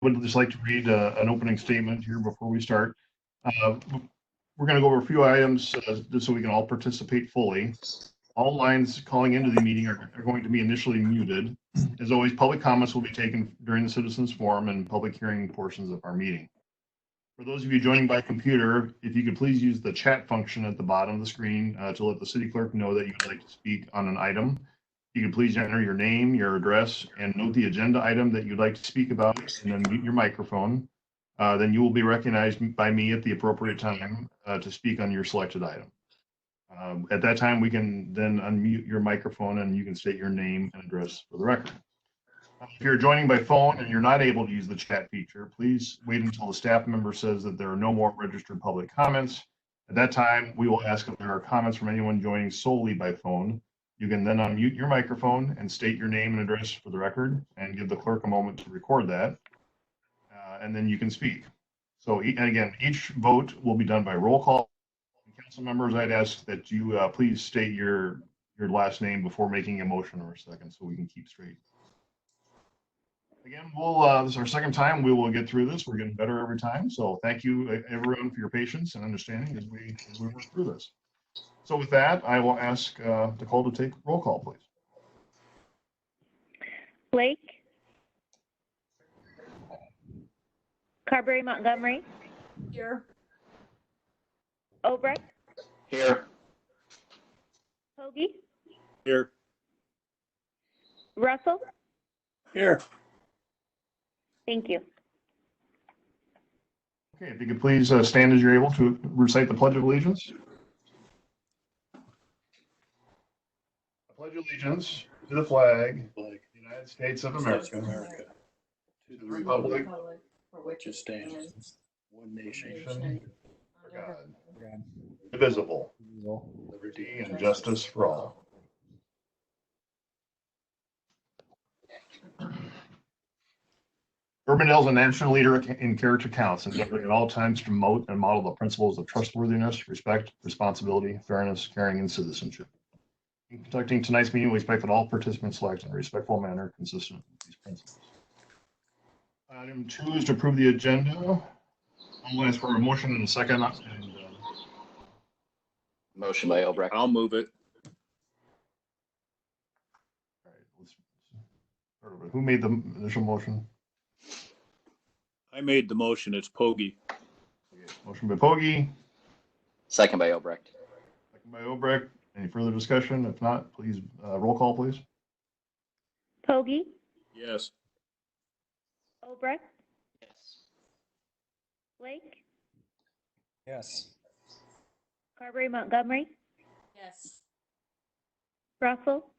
would just like to read an opening statement here before we start. We're going to go over a few items just so we can all participate fully. All lines calling into the meeting are going to be initially muted. As always, public comments will be taken during the citizens forum and public hearing portions of our meeting. For those of you joining by computer, if you could please use the chat function at the bottom of the screen to let the city clerk know that you'd like to speak on an item. You can please enter your name, your address, and note the agenda item that you'd like to speak about, and then mute your microphone. Then you will be recognized by me at the appropriate time to speak on your selected item. At that time, we can then unmute your microphone and you can state your name and address for the record. If you're joining by phone and you're not able to use the chat feature, please wait until the staff member says that there are no more registered public comments. At that time, we will ask if there are comments from anyone joining solely by phone. You can then unmute your microphone and state your name and address for the record and give the clerk a moment to record that. And then you can speak. So, and again, each vote will be done by roll call. Council members, I'd ask that you please state your last name before making a motion or a second so we can keep straight. Again, this is our second time. We will get through this. We're getting better every time. So thank you, everyone, for your patience and understanding as we work through this. So with that, I will ask Nicole to take roll call, please. Blake. Carberry Montgomery. Here. Obrecht. Here. Hoagie. Here. Russell. Here. Thank you. Okay, if you could please stand as you're able to recite the Pledge of Allegiance. I pledge allegiance to the flag of the United States of America, to the republic for which it stands, one nation, under God, indivisible, liberty and justice for all. Urbandale is a national leader in character counts, endeavoring at all times to promote and model the principles of trustworthiness, respect, responsibility, fairness, caring, and citizenship. In conducting tonight's meeting, we expect that all participants select in a respectful manner consistent with these principles. Item 2 is to approve the agenda. I'll ask for a motion in a second. Motion by Obrecht. I'll move it. All right, let's start over. Who made the initial motion? I made the motion. It's Pogge. Okay, motion by Pogge. Second by Obrecht. Second by Obrecht. Any further discussion? If not, please roll call, please. Hoagie. Yes. Obrecht. Yes. Blake. Yes. Carberry Montgomery. Yes. Russell.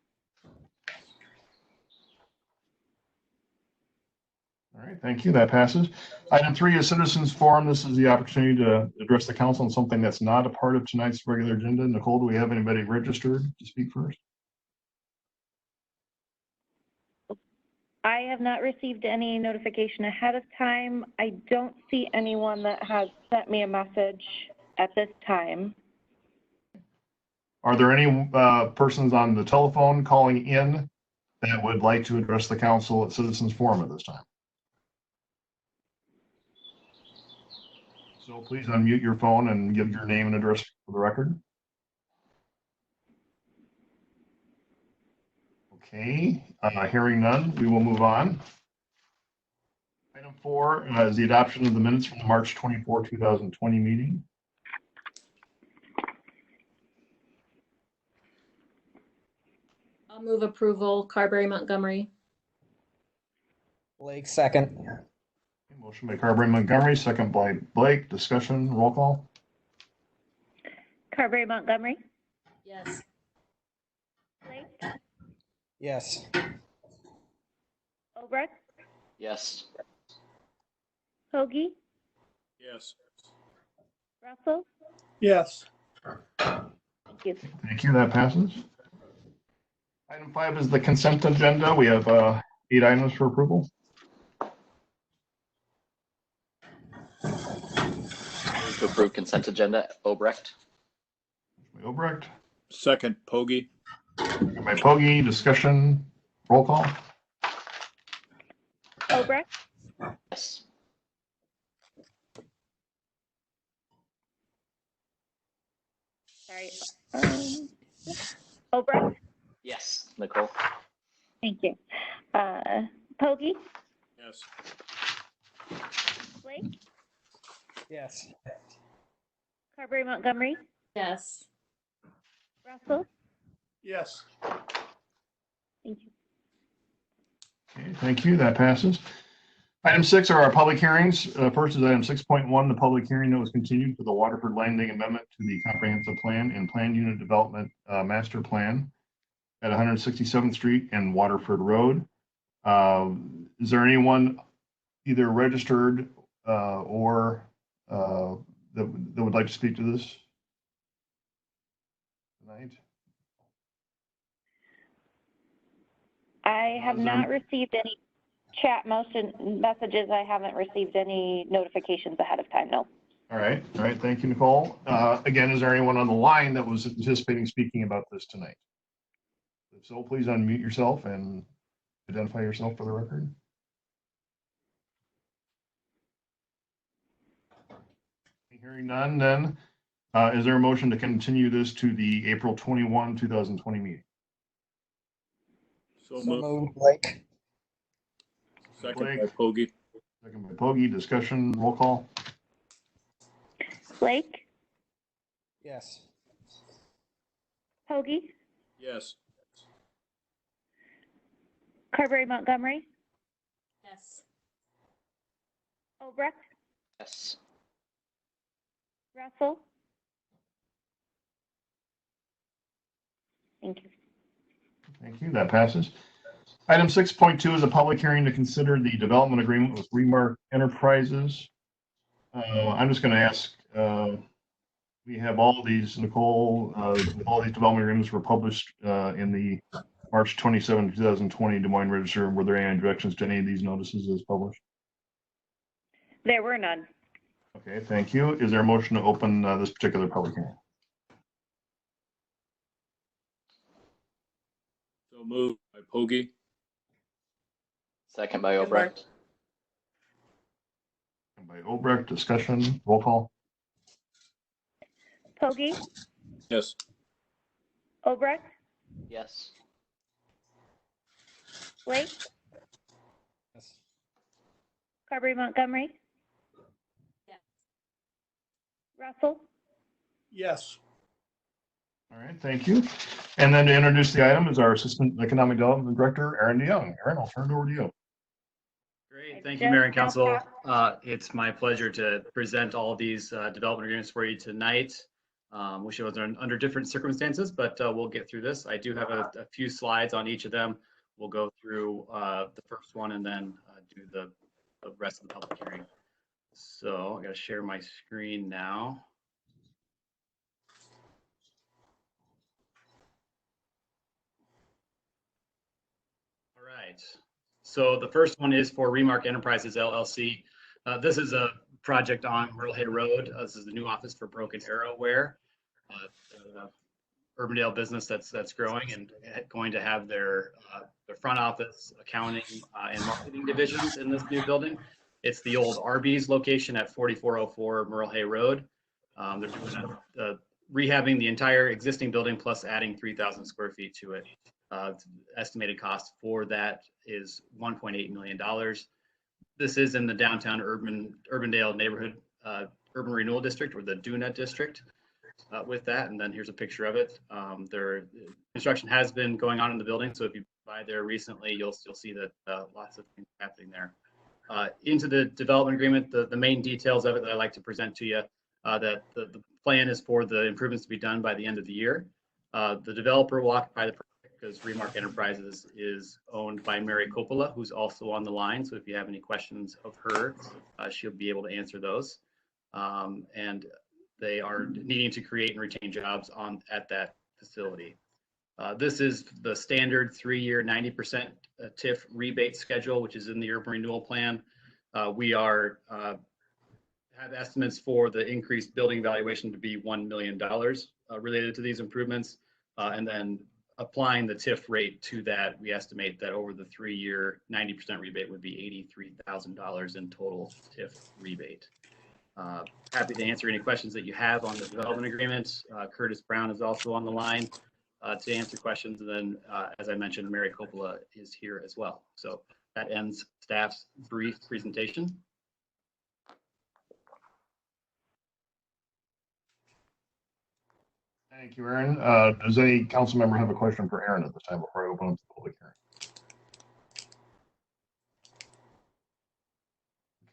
All right, thank you. That passes. Item 3 is citizens forum. This is the opportunity to address the council on something that's not a part of tonight's regular agenda. Nicole, do we have anybody registered to speak first? I have not received any notification ahead of time. I don't see anyone that has sent me a message at this time. Are there any persons on the telephone calling in that would like to address the council at citizens forum at this time? So please unmute your phone and give your name and address for the record. Okay, hearing none, we will move on. Item 4 is the adoption of the minutes from the March 24, 2020 meeting. I'll move approval. Carberry Montgomery. Blake, second. Motion by Carberry Montgomery, second by Blake. Discussion, roll call. Carberry Montgomery. Yes. Blake. Yes. Obrecht. Yes. Hoagie. Yes. Russell. Yes. Thank you. Thank you, that passes. Item 5 is the consent agenda. We have 8 items for approval. To approve consent agenda, Obrecht. Obrecht. Second, Pogge. By Pogge. Discussion, roll call. Obrecht. Yes. Sorry. Obrecht? Yes. Nicole? Thank you. Poggi? Yes. Blake? Yes. Carberry Montgomery? Yes. Russell? Yes. Thank you. Okay, thank you. That passes. Item 6 are our public hearings. First is item 6.1, the public hearing that was continued for the Waterford Landing Amendment to the Comprehensive Plan and Planned Unit Development Master Plan at 167th Street and Waterford Road. Is there anyone either registered or that would like to speak to this tonight? I have Is there- not received any chat messages. I haven't received any notifications ahead of time, no. All right. Thank you, Nicole. Again, is there anyone on the line that was anticipating speaking about this tonight? If so, please unmute yourself and identify yourself for the record. Hearing none, then, is there a motion to continue this to the April 21, 2020 meeting? So So moved. moved, Blake. Second by Blake. Poggi. Second by Poggi. Discussion, roll call. Blake? Yes. Poggi? Yes. Carberry Montgomery? Yes. Obrecht? Yes. Russell? Thank you. Thank you. That passes. Item 6.2 is a public hearing to consider the development agreement with Remarc Enterprises. I'm just going to ask, we have all of these, Nicole, all these development agreements were published in the March 27, 2020 Des Moines Register. Were there any objections to any of these notices as published? There were none. Okay, thank you. Is there a motion to open this particular public hearing? So moved by Poggi. Second by Obrecht. And by Obrecht, discussion, roll call. Poggi? Yes. Obrecht? Yes. Blake? Yes. Carberry Montgomery? Yes. Russell? Yes. All right, thank you. And then to introduce the item is our Assistant Economic Development Director, Aaron DeYoung. Aaron, I'll turn it over to you. Great, thank you, Mayor and Council. It's my pleasure to present all of these development agreements for you tonight. Wish it was under different circumstances, but we'll get through this. I do have a few slides on each of them. We'll go through the first one and then do the rest of the public hearing. So I'm going to share my screen now. All right. So the first one is for Remarc Enterprises LLC. This is a project on Merle Hay Road. This is the new office for Broken Arrow Wear, Urbandale business that's growing and going to have their front office, accounting, and marketing divisions in this new building. It's the old Arby's location at 4404 Merle Hay Road. They're doing rehabbing the entire existing building plus adding 3,000 square feet to it. Estimated cost for that is $1.8 million. This is in the downtown Urbandale neighborhood urban renewal district, or the DUNA district. With that, and then here's a picture of it. Their construction has been going on in the building, so if you by there recently, you'll see that lots of things happening there. Into the development agreement, the main details of it that I like to present to you, that the plan is for the improvements to be done by the end of the year. The developer will occupy the project because Remarc Enterprises is owned by Mary Coppola, who's also on the line. So if you have any questions of her, she'll be able to answer those. And they are needing to create and retain jobs at that facility. This is the standard 3-year 90% TIF rebate schedule, which is in the urban renewal plan. We have estimates for the increased building valuation to be $1 million related to these improvements. And then applying the TIF rate to that, we estimate that over the 3-year, 90% rebate would be $83,000 in total TIF rebate. Happy to answer any questions that you have on the development agreement. Curtis Brown is also on the line to answer questions. And then, as I mentioned, Mary Coppola is here as well. So that ends staff's brief presentation. Thank you, Aaron. Does any council member have a question for Aaron at this time before I open up the public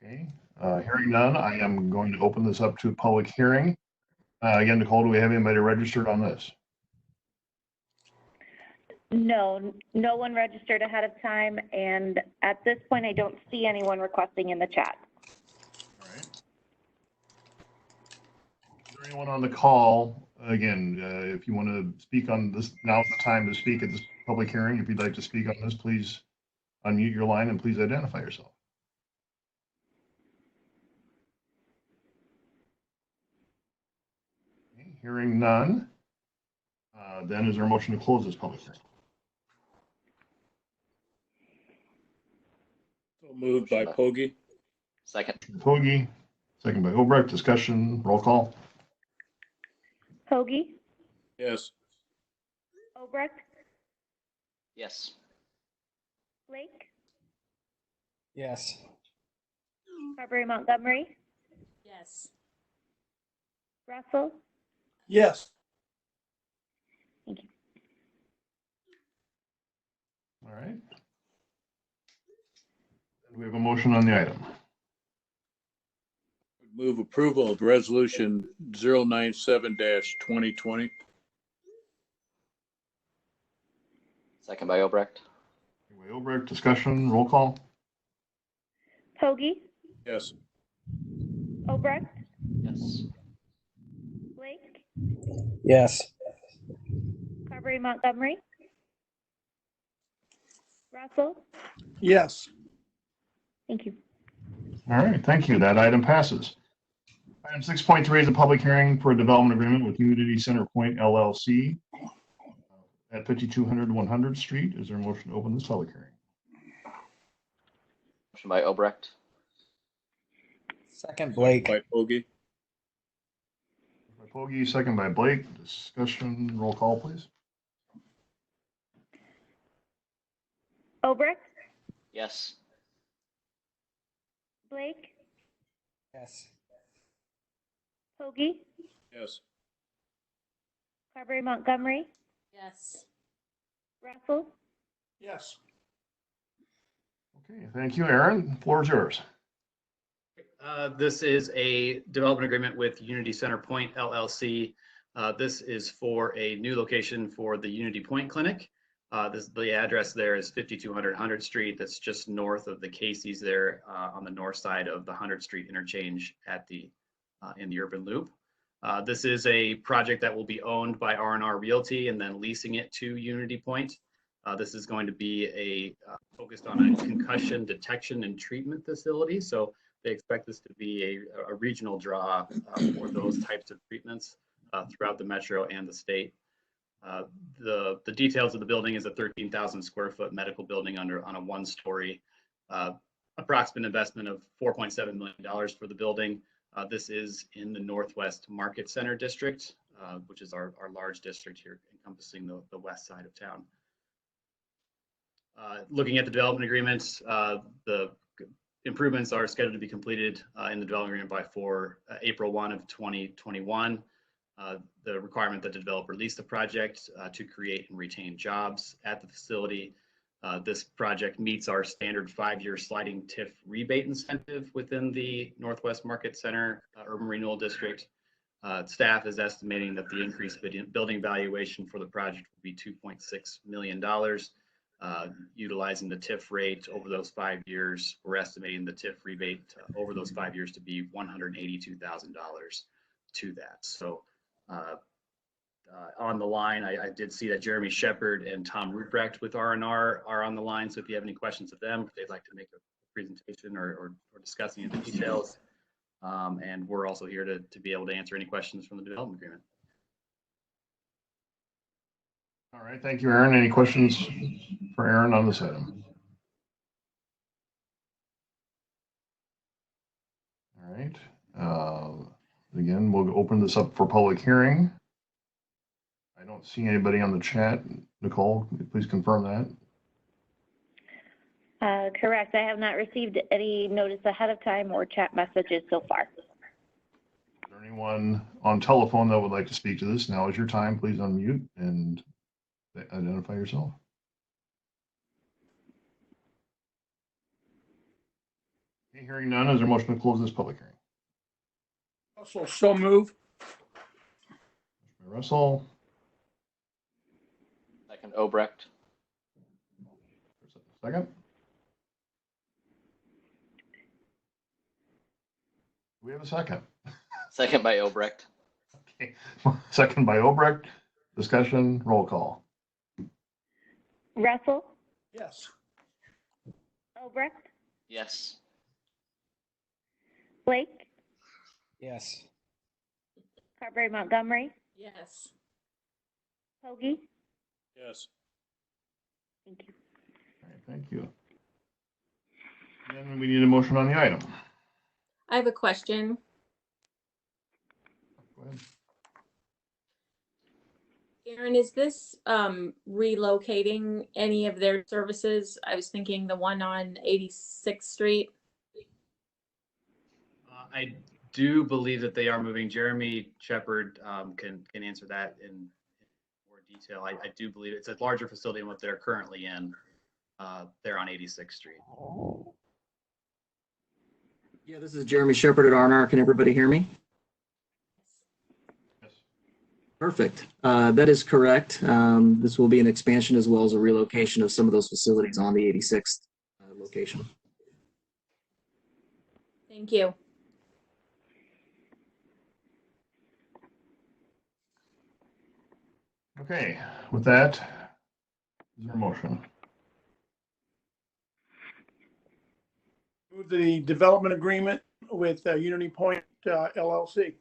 hearing? Okay, hearing none, I am going to open this up to a public hearing. Again, Nicole, do we have anybody registered on this? No, no one registered ahead of time, and at this point, I don't see anyone requesting in the chat. All right. Is there anyone on the call? Again, if you want to speak on this, now's the time to speak at this public hearing. If you'd like to speak on this, please unmute your line and please identify yourself. Okay, hearing none, then is there a motion to close this public hearing? So moved by Poggi. Second. Poggi, second by Obrecht. Discussion, roll call. Hoagie, Yes. Obrecht, Yes. Blake, Yes. Carberry Montgomery, Yes. Russell. Yes. Thank you. All right. And we have a motion on the item. Move approval of resolution 097-2020. Second by Obrecht. Anyway, Obrecht, discussion, roll call. Hoagie, Yes. Obrecht, Yes. Blake, Yes. Carberry Montgomery, Russell. Yes. Thank you. All right, thank you. That item passes. Item 6.3 is a public hearing for a development agreement with Unity Center Pointe LLC at 5200 100th Street. Is there a motion to open this public hearing? Motion by Obrecht. Second, Blake. By Poggi. By Poggi, second by Blake. Discussion, roll call, please. Obrecht, Yes. Blake, Yes. Hoagie, Yes. Carberry Montgomery, Yes. Russell. Yes. Okay, thank you, Aaron. The floor is yours. This is a development agreement with Unity Center Pointe LLC. This is for a new location for the Unity Point Clinic. The address there is 5200 100th Street. That's just north of the Casey's there on the north side of the 100th Street interchange at the in the urban loop. This is a project that will be owned by R&R Realty and then leasing it to Unity Point. This is going to be focused on a concussion detection and treatment facility. So they expect this to be a regional draw for those types of treatments throughout the metro and the state. The details of the building is a 13,000 square foot medical building on a 1-story, approximate investment of $4.7 million for the building. This is in the Northwest Market Center district, which is our large district here encompassing the west side of town. Looking at the development agreements, the improvements are scheduled to be completed in the development agreement by April 1 of 2021. The requirement that the developer lease the project to create and retain jobs at the facility. This project meets our standard 5-year sliding TIF rebate incentive within the Northwest Market Center Urban Renewal District. Staff is estimating that the increased building valuation for the project will be $2.6 million. Utilizing the TIF rate over those 5 years, we're estimating the TIF rebate over those 5 years to be $182,000 to that. So on the line, I did see that Jeremy Shepard and Tom Ruprecht with R&R are on the line. So if you have any questions of them, if they'd like to make a presentation or discuss any of the details. And we're also here to be able to answer any questions from the development agreement. All right, thank you, Aaron. Any questions for Aaron on this item? All right. Again, we'll open this up for public hearing. I don't see anybody on the chat. Nicole, please confirm that. Correct. I have not received any notice ahead of time or chat messages so far. Is there anyone on telephone that would like to speak to this? Now is your time. Please unmute and identify yourself. Okay, hearing none, is there a motion to close this public hearing? Russell, so move. Russell, Second Obrecht. second. Do we have a second? Second by Obrecht. Okay, second by Obrecht. Discussion, roll call. Russell, Yes. Obrecht, Yes. Blake, Yes. Carberry Montgomery, Yes. Hoagie. Yes. Thank you. All right, thank you. Then we need a motion on the item. I have a question. Go ahead. Aaron, is this relocating any of their services? I was thinking the one on 86th Street. I do believe that they are moving. Jeremy Shepard can answer that in more detail. I do believe it's a larger facility than what they're currently in. They're on 86th Street. Yeah, this is Jeremy Shepard at R&R. Can everybody hear me? Yes. Perfect. That is correct. This will be an expansion as well as a relocation of some of those facilities on the 86th location. Thank you. Okay, with that, is there a motion? Move the development agreement with Unity Point LLC.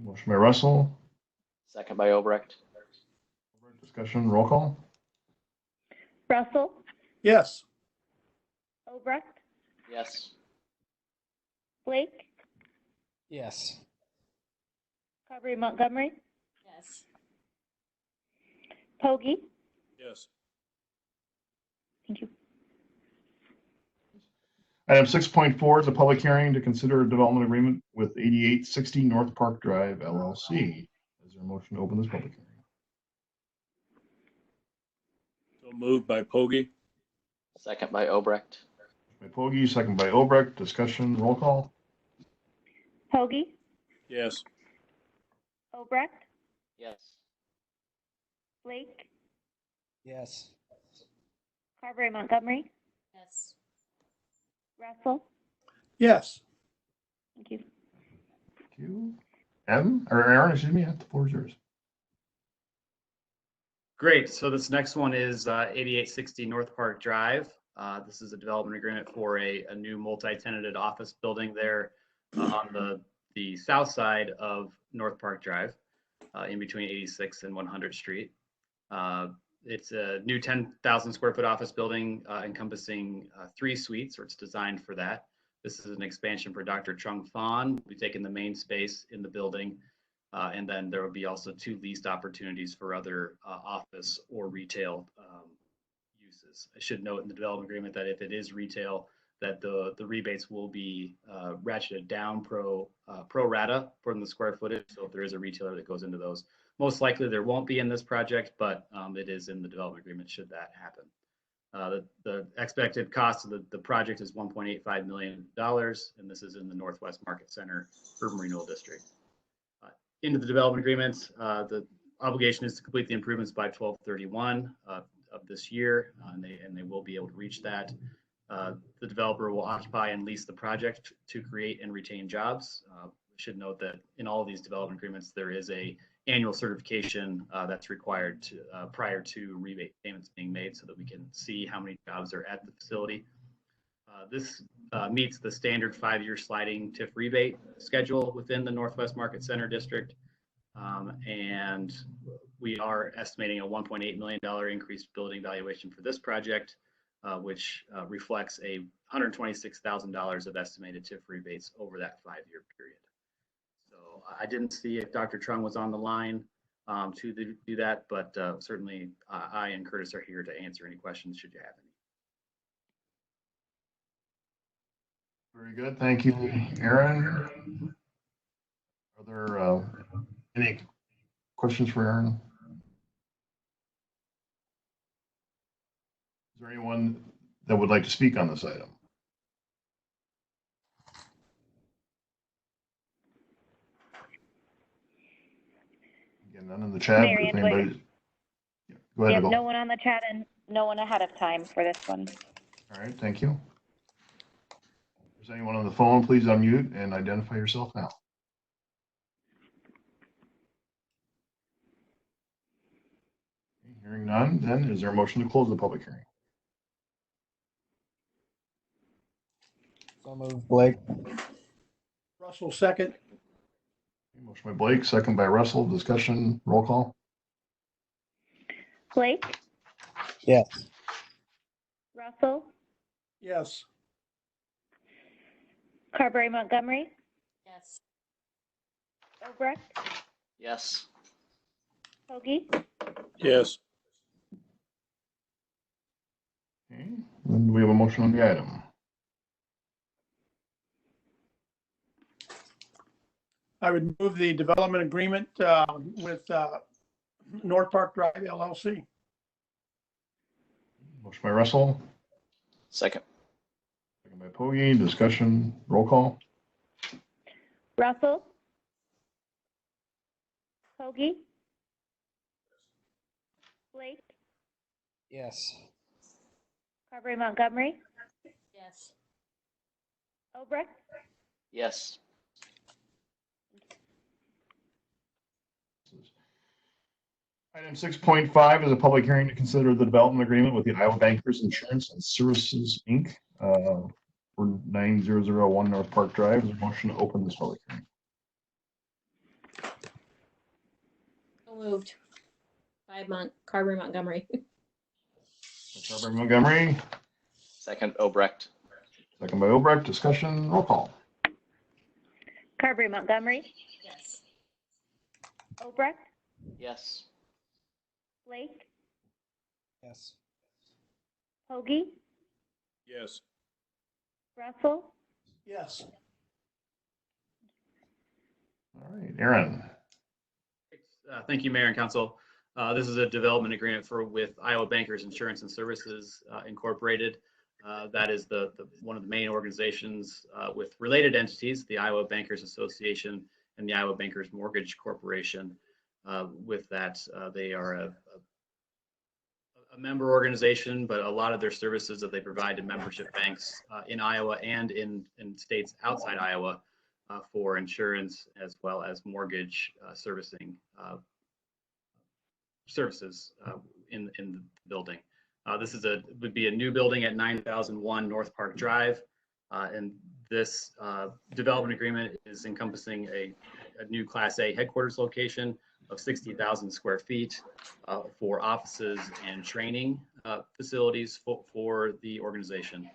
Motion by Russell. Second by Obrecht. Discussion, roll call. Russell, Yes. Obrecht, Yes. Blake, Yes. Carberry Montgomery, Yes. Hoagie. Yes. Thank you. Item 6.4 is a public hearing to consider a development agreement with 8860 Northpark Drive LLC. Is there a motion to open this public hearing? So moved by Pogie. Second by Obrecht. By Pogie, second by Obrecht. Discussion, roll call. Hoagie, Yes. Obrecht, Yes. Blake, Yes. Carberry Montgomery, Yes. Russell. Yes. Thank you. Thank you. Aaron, excuse me, the floor is yours. Great. So this next one is 8860 Northpark Drive. This is a development agreement for a new multi-tenanted office building there on the south side of Northpark Drive, in between 86 and 100 Street. It's a new 10,000 square foot office building encompassing 3 suites, or it's designed for that. This is an expansion for Dr. Chung Fan. We've taken the main space in the building, and then there will be also 2 leased opportunities for other office or retail uses. I should note in the development agreement that if it is retail, that the rebates will be ratcheted down pro rata from the square footage. So if there is a retailer that goes into those, most likely there won't be in this project, but it is in the development agreement should that happen. The expected cost of the project is $1.85 million, and this is in the Northwest Market Center Urban Renewal District. Into the development agreement, the obligation is to complete the improvements by 12/31 of this year, and they will be able to reach that. The developer will occupy and lease the project to create and retain jobs. Should note that in all of these development agreements, there is a annual certification that's required to prior to rebate payments being made, so that we can see how many jobs are at the facility. This meets the standard 5-year sliding TIF rebate schedule within the Northwest Market Center District. And we are estimating a $1.8 million increased building valuation for this project, which reflects a $126,000 of estimated TIF rebates over that 5-year period. So I didn't see if Dr. Trung was on the line to do that, but certainly I and Curtis are here to answer any questions should you have any. Very good. Thank you, Aaron. Are there any questions for Aaron? Is there anyone that would like to speak on this item? Again, none in the chat. Mary If Ann, anybody... Yeah, go We ahead, have Nicole. no one on the chat and no one ahead of time for this one. All right, thank you. If there's anyone on the phone, please unmute and identify yourself now. Okay, hearing none, then is there a motion to close the public hearing? So moved, Blake. Russell, second. Motion by Blake, second by Russell. Discussion, roll call. Blake, Yes. Russell, Yes. Carberry Montgomery, Yes. Obrecht, Yes. Hoagie, Yes. Okay, then we have a motion on the item. I would move the development agreement with Northpark Drive LLC. Motion by Russell, Second. second by Pogie. Discussion, roll call. Russell, Hoagie, Blake, Yes. Carberry Montgomery, Yes. Obrecht, Yes. Item 6.5 is a public hearing to consider the development agreement with the Iowa Bankers Insurance and Services, Inc. For 9001 North Park Drive. Is there a motion to open this public hearing? So moved. By Carberry Montgomery. Carberry Montgomery, Second, Obrecht. second by Obrecht. Discussion, roll call. Carberry Montgomery, Yes. Obrecht, Yes. Blake, Yes. Hoagie, Yes. Russell, Yes. All right, Aaron. Thank you, Mayor and Council. This is a development agreement with Iowa Bankers Insurance and Services Incorporated. That is one of the main organizations with related entities, the Iowa Bankers Association and the Iowa Bankers Mortgage Corporation. With that, they are a member organization, but a lot of their services that they provide to membership banks in Iowa and in states outside Iowa for insurance as well as mortgage servicing services in the building. This would be a new building at 9001 Northpark Drive, and this development agreement is encompassing a new Class A headquarters location of 60,000 square feet for offices and training facilities for the organization.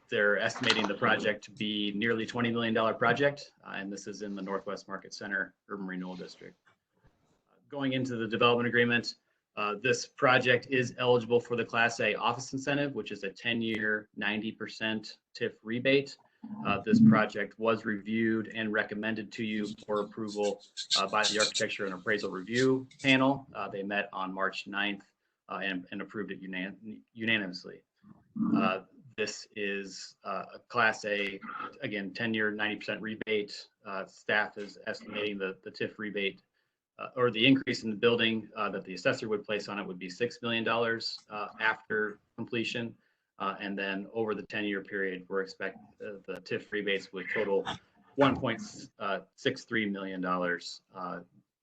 They're estimating the project to be nearly $20 million project, and this is in the Northwest Market Center Urban Renewal District. Going into the development agreement, this project is eligible for the Class A office incentive, which is a 10-year, 90% TIF rebate. This project was reviewed and recommended to you for approval by the Architecture and Appraisal Review Panel. They met on March 9th and approved it unanimously. This is a Class A, again, 10-year, 90% rebate. Staff is estimating the TIF rebate or the increase in the building that the assessor would place on it would be $6 million after completion. And then over the 10-year period, we're expecting the TIF rebates would total $1.63 million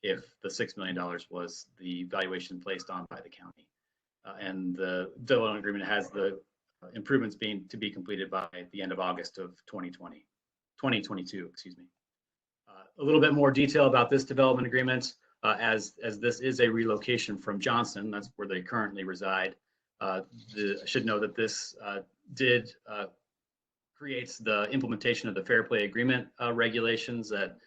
if the $6 million was the valuation placed on by the county. And the development agreement has the improvements to be completed by the end of August of 2022, excuse me. A little bit more detail about this development agreement, as this is a relocation from Johnston, that's where they currently reside. I should know that this creates the implementation of the Fair Play Agreement regulations that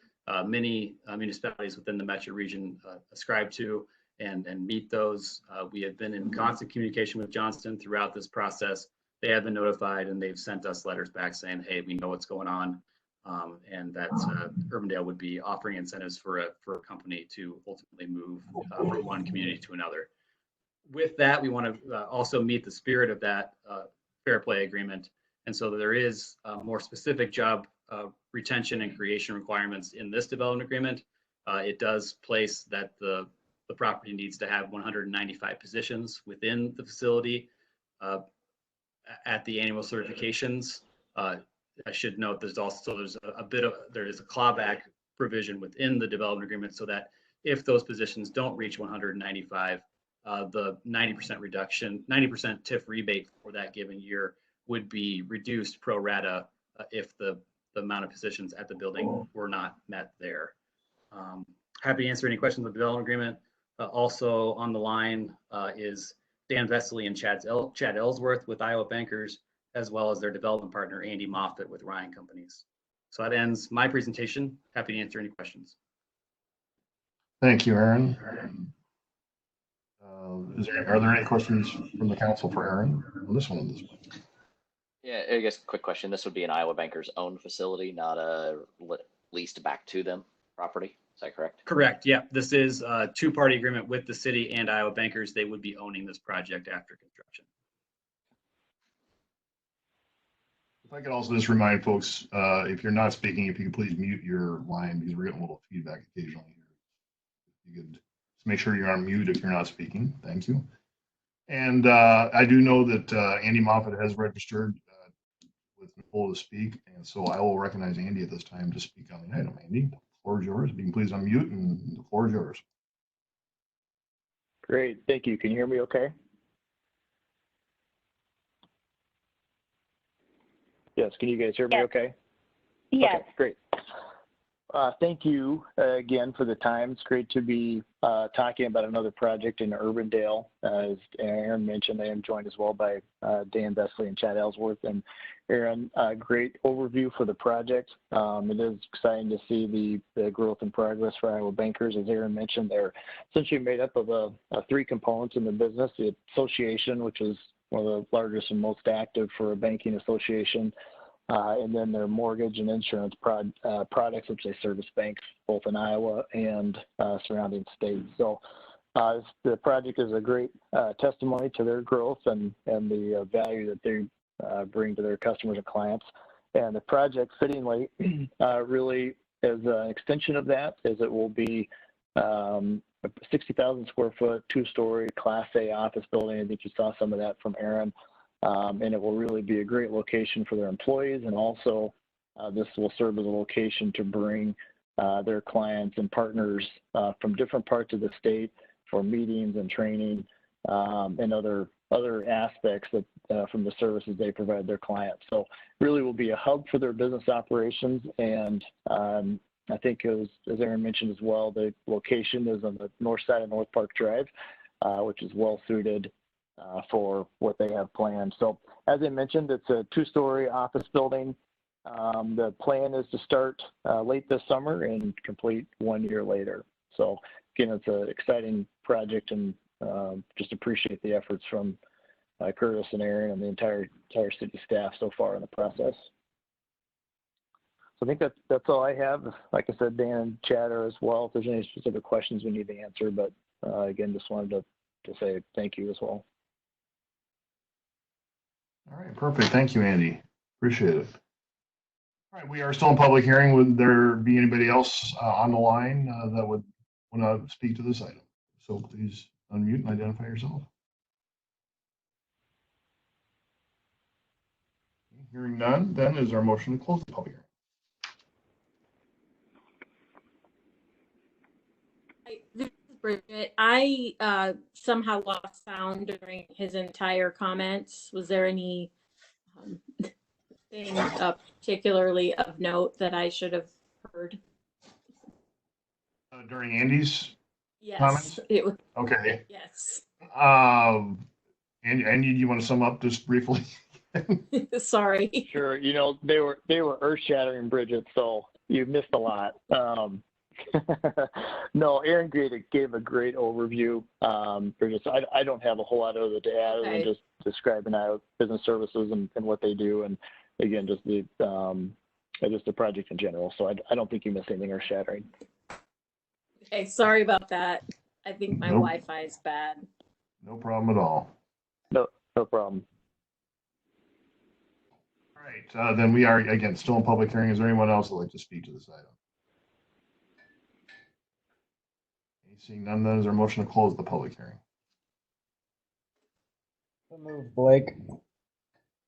many municipalities within the metro region ascribe to and meet those. We have been in constant communication with Johnston throughout this process. They have been notified and they've sent us letters back saying, hey, we know what's going on, and that Urbandale would be offering incentives for a company to ultimately move from one community to another. With that, we want to also meet the spirit of that Fair Play Agreement. And so there is more specific job retention and creation requirements in this development agreement. It does place that the property needs to have 195 positions within the facility at the annual certifications. I should note there's a clawback provision within the development agreement so that if those positions don't reach 195, the 90% reduction, 90% TIF rebate for that given year would be reduced pro rata if the amount of positions at the building were not met there. Happy to answer any questions on the development agreement. Also on the line is Dan Vesely and Chad Ellsworth with Iowa Bankers, as well as their development partner, Andy Moffett with Ryan Companies. So that ends my presentation. Happy to answer any questions. Thank you, Aaron. Are there any questions from the council for Aaron on this one? Yeah, I guess quick question. This would be an Iowa Bankers owned facility, not a leased back to them property. Is that correct? Correct. Yeah, this is a two-party agreement with the city and Iowa Bankers. They would be owning this project after construction. If I could also just remind folks, if you're not speaking, if you could please mute your line because we're getting a little feedback occasionally here. If you could just make sure you're on mute if you're not speaking. Thank you. And I do know that Andy Moffett has registered with Nicole to speak, and so I will recognize Andy at this time to speak on the item. Andy, the floor is yours. If you can please unmute, and the floor is yours. Great, thank you. Can you hear me okay? Yes, can you guys hear me okay? Yes. Okay, great. Thank you again for the time. It's great to be talking about another project in Urbandale. As Aaron mentioned, I am joined as well by Dan Vesely and Chad Ellsworth. And Aaron, great overview for the project. It is exciting to see the growth and progress for Iowa Bankers. As Aaron mentioned, they're essentially made up of three components in the business: the association, which is one of the largest and most active for a banking association. And then their mortgage and insurance products, which they service banks both in Iowa and surrounding states. So the project is a great testimony to their growth and the value that they bring to their customers and clients. And the project fittingly really is an extension of that, as it will be a 60,000 square foot, two-story Class A office building. I think you saw some of that from Aaron. And it will really be a great location for their employees. And also this will serve as a location to bring their clients and partners from different parts of the state for meetings and training and other aspects that from the services they provide their clients. So really will be a hub for their business operations. And I think as Aaron mentioned as well, the location is on the north side of Northpark Drive, which is well suited for what they have planned. So as I mentioned, it's a two-story office building. The plan is to start late this summer and complete 1 year later. So again, it's an exciting project, and just appreciate the efforts from Curtis and Aaron and the entire city staff so far in the process. So I think that's all I have. Like I said, Dan and Chad are as well, if there's any specific questions we need to answer, but again, just wanted to say thank you as well. All right, perfect. Thank you, Andy. Appreciate it. All right, we are still in public hearing. Would there be anybody else on the line that would want to speak to this item? So please unmute and identify yourself. Hearing none, then is our motion to close the public hearing. This is Bridget. I somehow lost sound during his entire comments. Was there any thing particularly of note that I should have heard? During Andy's Yes, comments? it was, Okay. yes. Andy, do you want to sum up just briefly? Sorry. Sure. You know, they were earth shattering, Bridget, so you missed a lot. No, Aaron gave a great overview. Bridget, so I don't have a whole lot other to add other than just describing our business services and what they do. And again, just the project in general. So I don't think you missed anything earth shattering. Okay, sorry about that. I think my Wi-Fi is bad. No problem at all. No problem. All right, then we are, again, still in public hearing. Is there anyone else that'd like to speak to this item? Seeing none, then is there a motion to close the public hearing? So moved, Blake.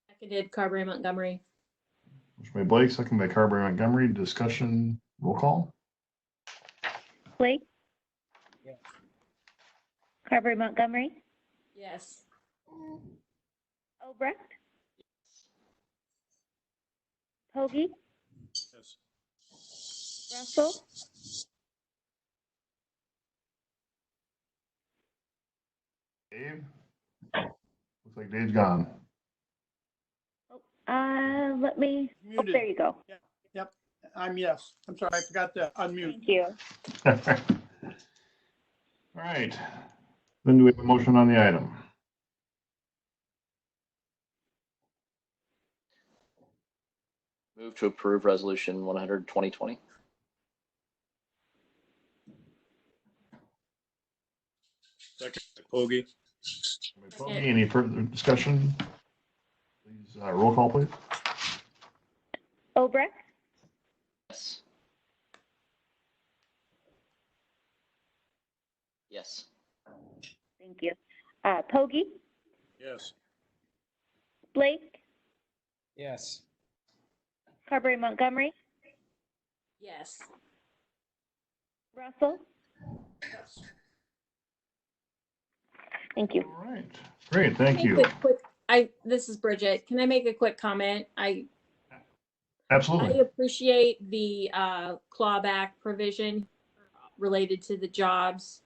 Seconded, Carberry Montgomery. Motion by Blake, second by Carberry Montgomery. Discussion, roll call. Blake? Yes. Carberry Montgomery? Yes. Obrecht? Hoagie? Yes. Russell? Dave? Looks like Dave's gone. Let me, oh, Muted. there you go. Yep, I'm yes. I'm sorry, I forgot to unmute. Thank you. All right. Then do we have a motion on the item? Move to approve resolution 100, 2020. Second by Pogue. Any further discussion? Please, roll call, please. Obrecht? Yes. Yes. Thank you. Pogie? Yes. Blake? Yes. Carberry Montgomery? Yes. Russell? Yes. All Thank you. right. Great, thank you. This is Bridget. Can I make a quick comment? I Absolutely. appreciate the clawback provision related to the jobs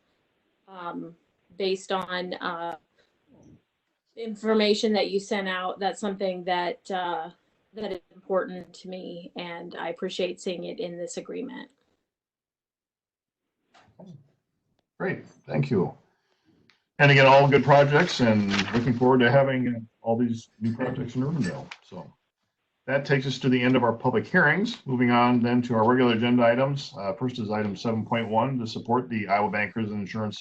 based on information that you sent out. That's something that that is important to me, and I appreciate seeing it in this agreement. Great, thank you. And again, all good projects, and looking forward to having all these new projects in Urbandale. So that takes us to the end of our public hearings. Moving on then to our regular agenda items. First is item 7.1 to support the Iowa Bankers and Insurance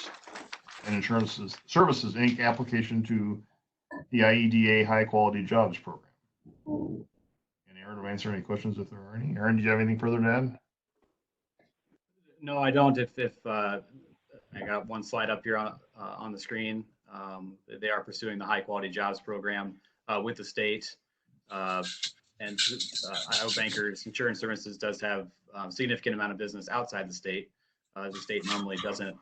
Services Inc. application to the IEDA High Quality Jobs Program. And Aaron will answer any questions if there are any. Aaron, do you have anything further to add? No, I don't. If I got one slide up here on the screen. They are pursuing the high quality jobs program with the state. And Iowa Bankers Insurance Services does have a significant amount of business outside the state. The state normally doesn't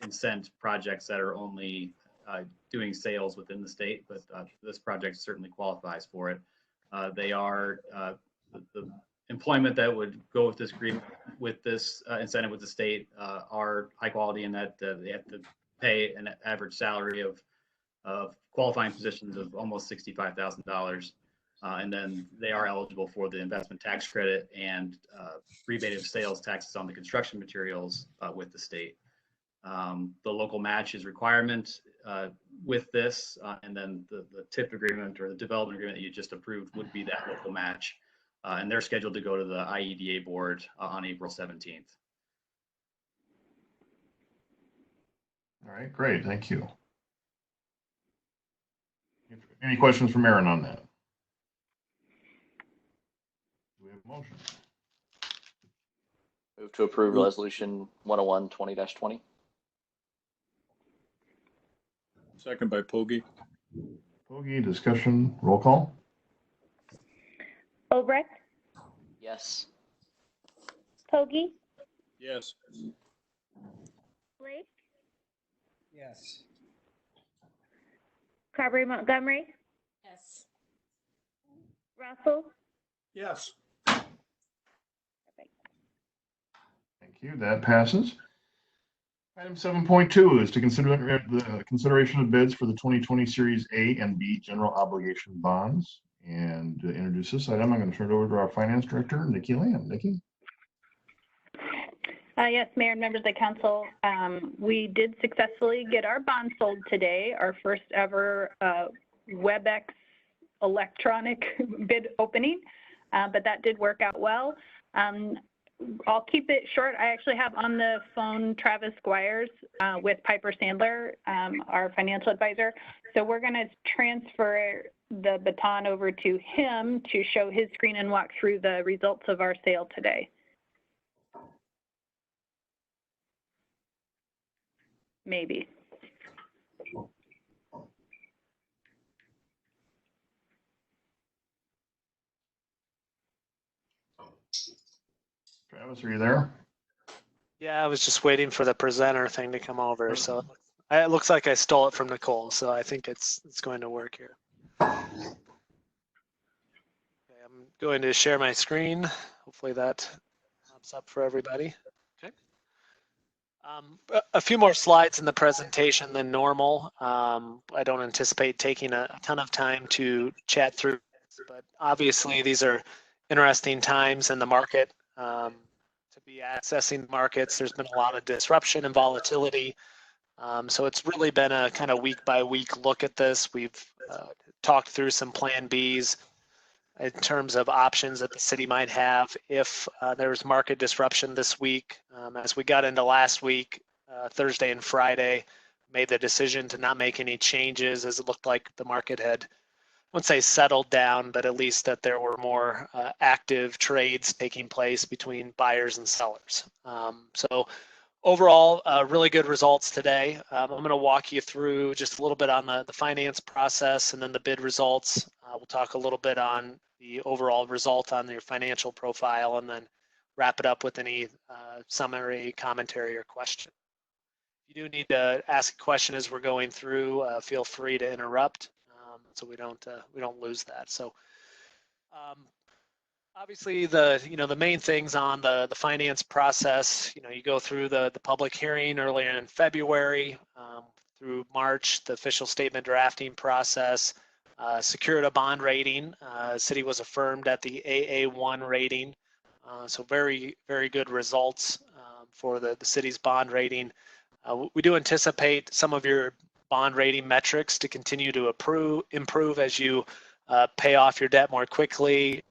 incent projects that are only doing sales within the state, but this project certainly qualifies for it. They are the employment that would go with this agreement, with this incentive with the state, are high quality in that they have to pay an average salary of qualifying positions of almost $65,000. And then they are eligible for the investment tax credit and rebate of sales taxes on the construction materials with the state. The local match is requirement with this, and then the TIP agreement or the development agreement that you just approved would be that local match. And they're scheduled to go to the IEDA board on April 17th. All right, great, thank you. Any questions from Aaron on that? Do we have a motion? Move to approve resolution 101, 20-20. Second by Pogue. Pogue, discussion, roll call. Obrecht? Yes. Pogie? Yes. Blake? Yes. Carberry Montgomery? Yes. Russell? Yes. Thank you. That passes. Item 7.2 is to consider the consideration of bids for the 2020 Series A and B general obligation bonds. And to introduce this item, I'm going to turn it over to our finance director, Nikki Lamb. Nikki? Yes, Mayor and members of the council, we did successfully get our bond sold today, our first ever WebEx electronic bid opening, but that did work out well. I'll keep it short. I actually have on the phone Travis Squires with Piper Sandler, our financial advisor. So we're going to transfer the baton over to him to show his screen and walk through the results of our sale today. Maybe. Travis, are you there? Yeah, I was just waiting for the presenter thing to come over. So it looks like I stole it from Nicole. So I think it's going to work here. Okay, I'm going to share my screen. Hopefully that pops up for everybody. Okay. A few more slides in the presentation than normal. I don't anticipate taking a ton of time to chat through, but obviously these are interesting times in the market. To be accessing markets, there's been a lot of disruption and volatility. So it's really been a kind of week by week look at this. We've talked through some plan Bs in terms of options that the city might have if there's market disruption this week. As we got into last week, Thursday and Friday, made the decision to not make any changes as it looked like the market had, I wouldn't say settled down, but at least that there were more active trades taking place between buyers and sellers. So overall, really good results today. I'm going to walk you through just a little bit on the finance process and then the bid results. We'll talk a little bit on the overall result on your financial profile and then wrap it up with any summary, commentary, or question. If you do need to ask a question as we're going through, feel free to interrupt so we don't lose that. So obviously the main things on the finance process, you go through the public hearing earlier in February through March, the official statement drafting process, secured a bond rating. City was affirmed at the AA1 rating. So very, very good results for the city's bond rating. We do anticipate some of your bond rating metrics to continue to improve as you pay off your debt more quickly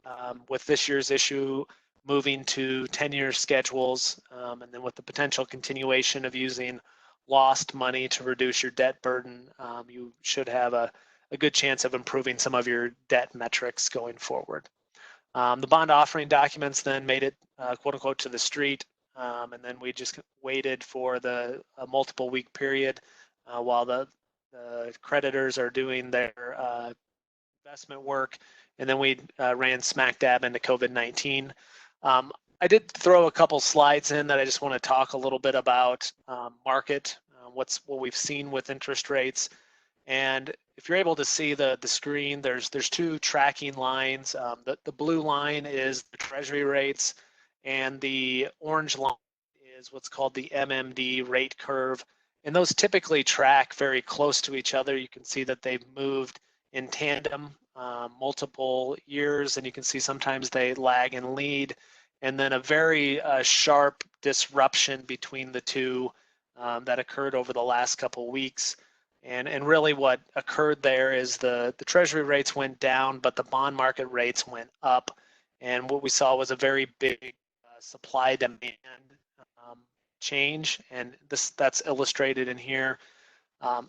with this year's issue moving to 10-year schedules, and then with the potential continuation of using lost money to reduce your debt burden, you should have a good chance of improving some of your debt metrics going forward. The bond offering documents then made it quote unquote to the street, and then we just waited for the multiple week period while the creditors are doing their investment work, and then we ran smack dab into COVID-19. I did throw a couple slides in that I just want to talk a little bit about market, what we've seen with interest rates. And if you're able to see the screen, there's two tracking lines. The blue line is the treasury rates, and the orange line is what's called the MMD rate curve. And those typically track very close to each other. You can see that they've moved in tandem multiple years, and you can see sometimes they lag and lead. And then a very sharp disruption between the two that occurred over the last couple weeks. And really what occurred there is the treasury rates went down, but the bond market rates went up. And what we saw was a very big supply demand change. And that's illustrated in here.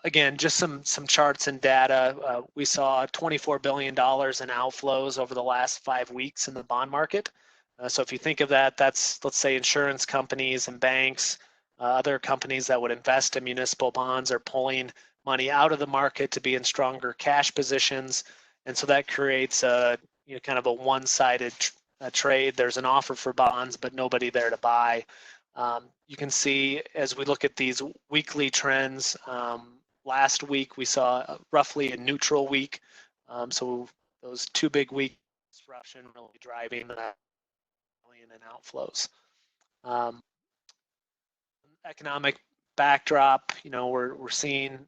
Again, just some charts and data. We saw $24 billion in outflows over the last 5 weeks in the bond market. So if you think of that, that's, let's say, insurance companies and banks, other companies that would invest in municipal bonds are pulling money out of the market to be in stronger cash positions. And so that creates a kind of a one-sided trade. There's an offer for bonds, but nobody there to buy. You can see as we look at these weekly trends, last week we saw roughly a neutral week. So those 2 big weeks disruption really driving that million in outflows. economic backdrop, we're seeing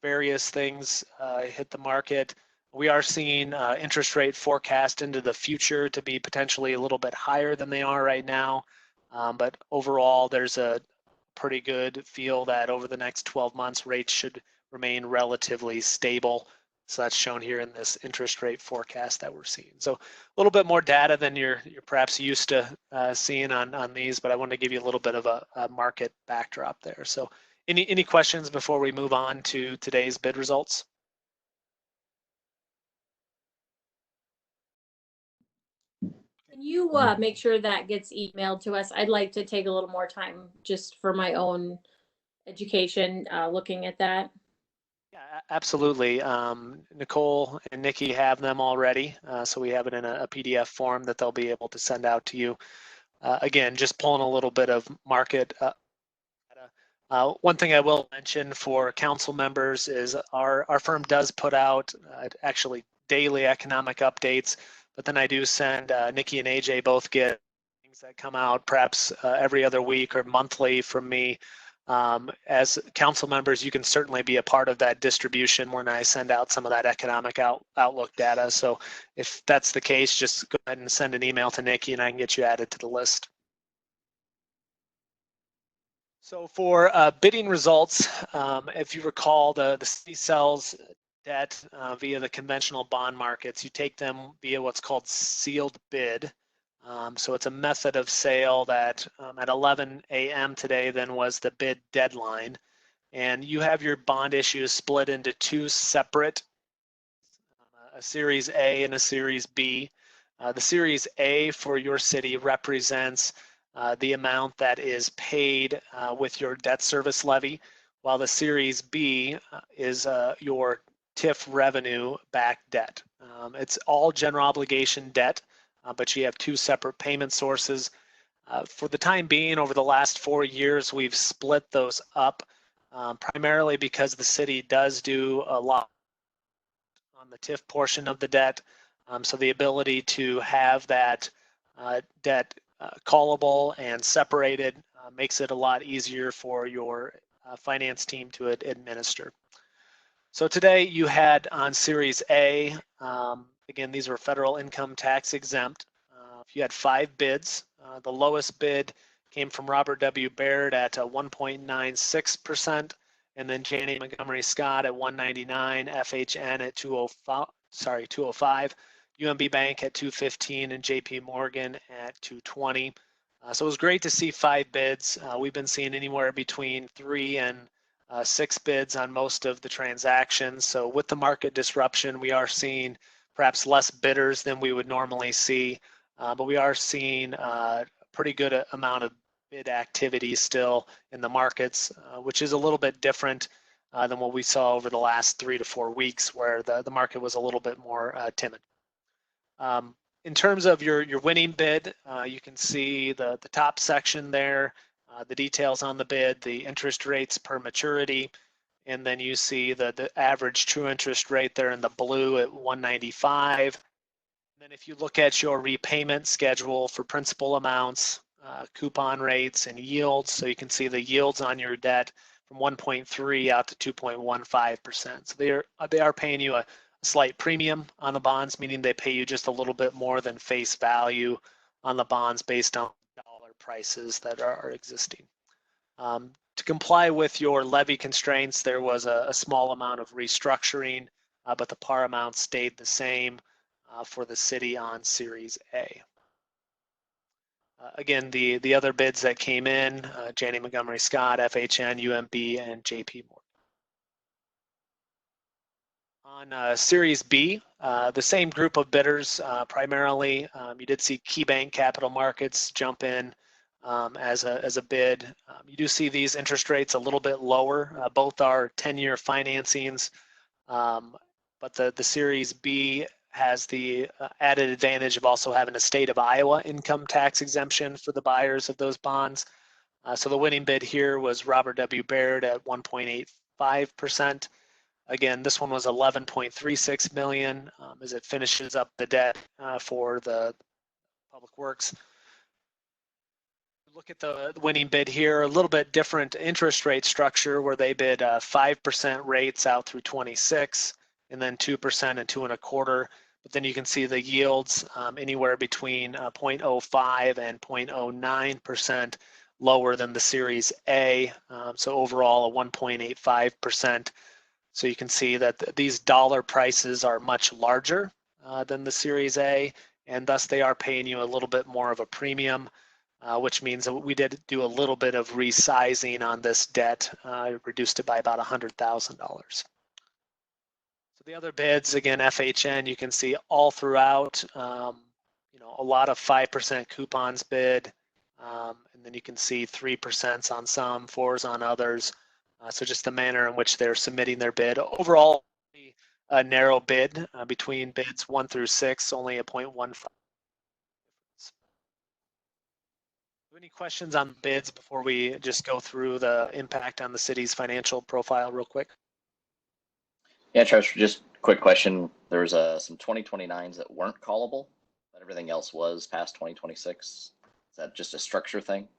various things hit the market. We are seeing interest rate forecast into the future to be potentially a little bit higher than they are right now. But overall, there's a pretty good feel that over the next 12 months, rates should remain relatively stable. So that's shown here in this interest rate forecast that we're seeing. So a little bit more data than you're perhaps used to seeing on these, but I wanted to give you a little bit of a market backdrop there. So any questions before we move on to today's bid results? Can you make sure that gets emailed to us? I'd like to take a little more time just for my own education, looking at that. Yeah, absolutely. Nicole and Nikki have them already, so we have it in a PDF form that they'll be able to send out to you. Again, just pulling a little bit of market data. One thing I will mention for council members is our firm does put out actually daily economic updates, but then I do send Nikki and AJ both get things that come out perhaps every other week or monthly from me. As council members, you can certainly be a part of that distribution when I send out some of that economic outlook data. So if that's the case, just go ahead and send an email to Nikki and I can get you added to the list. So for bidding results, if you recall, the city sells debt via the conventional bond markets. You take them via what's called sealed bid. So it's a method of sale that at 11 a.m. today then was the bid deadline. And you have your bond issues split into two separate, a Series A and a Series B. The Series A for your city represents the amount that is paid with your debt service levy, while the Series B is your TIF revenue backed debt. It's all general obligation debt, but you have two separate payment sources. For the time being, over the last 4 years, we've split those up primarily because the city does do a lot on the TIF portion of the debt. So the ability to have that debt callable and separated makes it a lot easier for your finance team to administer. So today you had on Series A, again, these were federal income tax exempt. You had 5 bids. The lowest bid came from Robert W. Baird at 1.96%, and then Janney Montgomery Scott at 199, FHN at 205, UMB Bank at 215, and JP Morgan at 220. So it was great to see 5 bids. We've been seeing anywhere between 3 and 6 bids on most of the transactions. So with the market disruption, we are seeing perhaps less bidders than we would normally see, but we are seeing a pretty good amount of bid activity still in the markets, which is a little bit different than what we saw over the last 3 to 4 weeks, where the market was a little bit more timid. In terms of your winning bid, you can see the top section there, the details on the bid, the interest rates per maturity, and then you see the average true interest rate there in the blue at 195. And then if you look at your repayment schedule for principal amounts, coupon rates, and yields, so you can see the yields on your debt from 1.3 out to 2.15%. So they are paying you a slight premium on the bonds, meaning they pay you just a little bit more than face value on the bonds based on dollar prices that are existing. To comply with your levy constraints, there was a small amount of restructuring, but the par amount stayed the same for the city on Series A. Again, the other bids that came in, Janney Montgomery Scott, FHN, UMB, and JP Morgan. On Series B, the same group of bidders primarily. You did see KeyBank Capital Markets jump in as a bid. You do see these interest rates a little bit lower. Both are 10-year financings, but the Series B has the added advantage of also having a state of Iowa income tax exemption for the buyers of those bonds. So the winning bid here was Robert W. Baird at 1.85%. Again, this one was 11.36 million as it finishes up the debt for the public works. Look at the winning bid here, a little bit different interest rate structure where they bid 5% rates out through 26 and then 2% and 2.25. But then you can see the yields anywhere between 0.05 and 0.09% lower than the Series A. So overall a 1.85%. So you can see that these dollar prices are much larger than the Series A, and thus they are paying you a little bit more of a premium. Which means that we did do a little bit of resizing on this debt, reduced it by about $100,000. So the other bids, again, FHN, you can see all throughout, you know, a lot of 5% coupons bid, and then you can see 3% on some, 4s on others. So just the manner in which they're submitting their bid. Overall, a narrow bid between bids 1 through 6, only a 0.15. Any questions on bids before we just go through the impact on the city's financial profile real quick? Yeah, Travis, just quick question. There was some 2029s that weren't callable, but everything else was past 2026. Is that just a structure thing?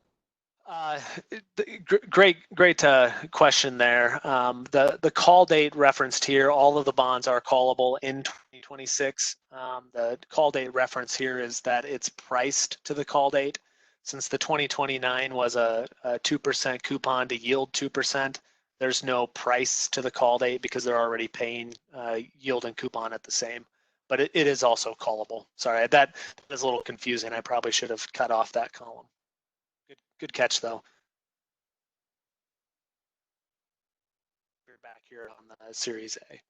Great question there. The call date referenced here, all of the bonds are callable in 2026. The call date reference here is that it's priced to the call date. Since the 2029 was a 2% coupon to yield 2%, there's no price to the call date because they're already paying yield and coupon at the same. But it is also callable. Sorry, that is a little confusing. I probably should have cut off that column. Good catch, though. We're back here on the Series A.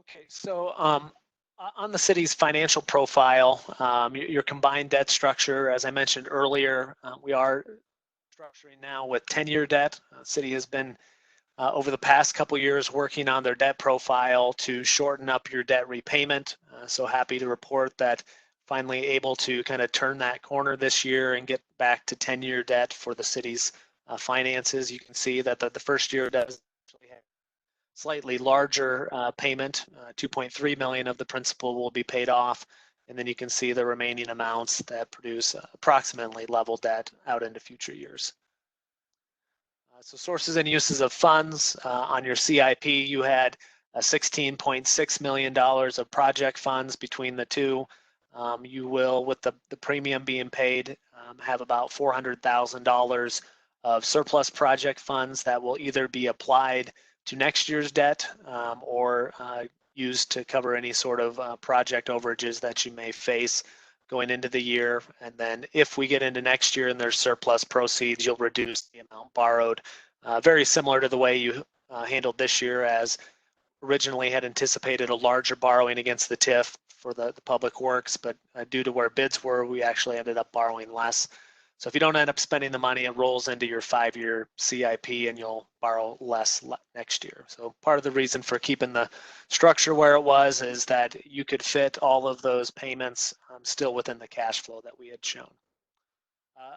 Okay, so on the city's financial profile, your combined debt structure, as I mentioned earlier, we are structuring now with 10-year debt. City has been over the past couple years working on their debt profile to shorten up your debt repayment. So happy to report that finally able to kind of turn that corner this year and get back to 10-year debt for the city's finances. You can see that the first year debt is actually slightly larger payment, 2.3 million of the principal will be paid off. And then you can see the remaining amounts that produce approximately level debt out into future years. So sources and uses of funds on your CIP, you had $16.6 million of project funds between the two. You will, with the premium being paid, have about $400,000 of surplus project funds that will either be applied to next year's debt or used to cover any sort of project overages that you may face going into the year. And then if we get into next year and there's surplus proceeds, you'll reduce the amount borrowed. Very similar to the way you handled this year, as originally had anticipated a larger borrowing against the TIF for the public works, but due to where bids were, we actually ended up borrowing less. So if you don't end up spending the money, it rolls into your 5-year CIP and you'll borrow less next year. So part of the reason for keeping the structure where it was is that you could fit all of those payments still within the cash flow that we had shown.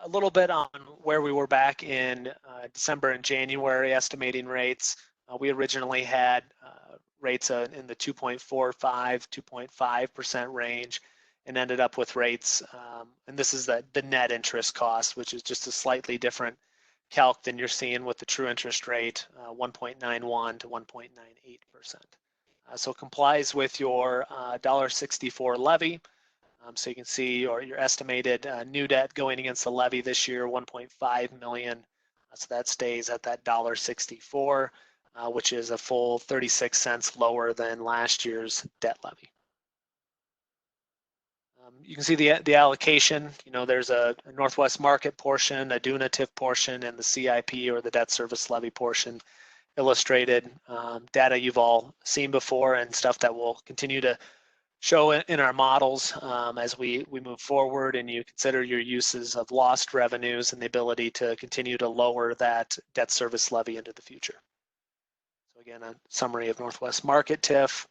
A little bit on where we were back in December and January estimating rates. We originally had rates in the 2.45, 2.5% range, and ended up with rates, and this is the net interest cost, which is just a slightly different calc than you're seeing with the true interest rate, 1.91 to 1.98%. So complies with your $1.64 levy. So you can see your estimated new debt going against the levy this year, 1.5 million. So that stays at that $1.64, which is a full 36 cents lower than last year's debt levy. You can see the allocation. You know, there's a Northwest Market portion, a DUNA-TIF portion, and the CIP or the debt service levy portion illustrated. Data you've all seen before and stuff that will continue to show in our models as we move forward, and you consider your uses of lost revenues and the ability to continue to lower that debt service levy into the future. So again, a summary of Northwest Market TIF.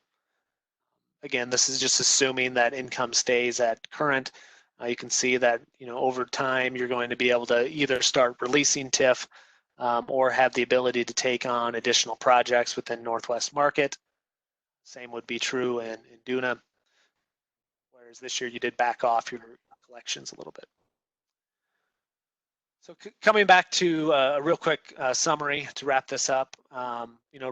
Again, this is just assuming that income stays at current. You can see that, you know, over time you're going to be able to either start releasing TIF or have the ability to take on additional projects within Northwest Market. Same would be true in Duna, whereas this year you did back off your collections a little bit. So coming back to a real quick summary to wrap this up,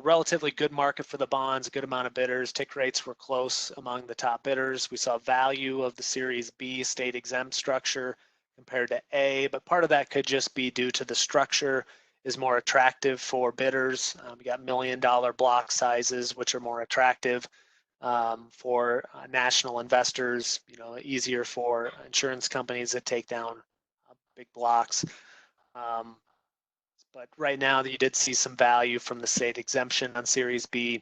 relatively good market for the bonds, a good amount of bidders. Tick rates were close among the top bidders. We saw value of the Series B state exempt structure compared to A, but part of that could just be due to the structure is more attractive for bidders. You got $1 million block sizes, which are more attractive for national investors, easier for insurance companies that take down big blocks. But right now you did see some value from the state exemption on Series B.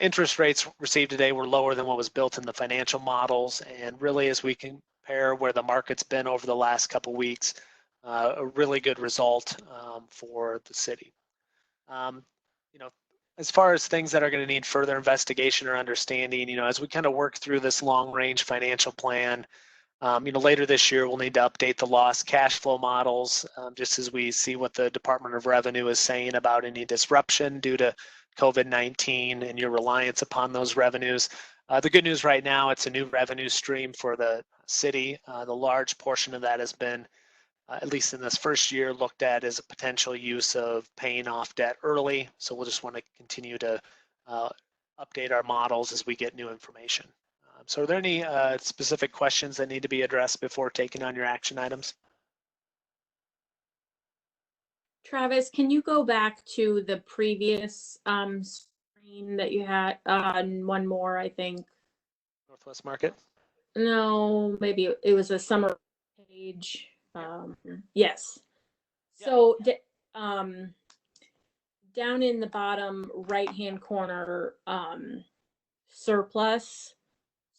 Interest rates received today were lower than what was built in the financial models. And really, as we compare where the market's been over the last couple weeks, a really good result for the city. As far as things that are going to need further investigation or understanding, as we kind of work through this long range financial plan, later this year, we'll need to update the lost cash flow models, just as we see what the Department of Revenue is saying about any disruption due to COVID-19 and your reliance upon those revenues. The good news right now, it's a new revenue stream for the city. The large portion of that has been, at least in this first year, looked at as a potential use of paying off debt early. So we'll just want to continue to update our models as we get new information. So are there any specific questions that need to be addressed before taking on your action items? Travis, can you go back to the previous screen that you had on one more, I think? Northwest Market? No, maybe it was a summer page. Yes. So down in the bottom right-hand corner, surplus.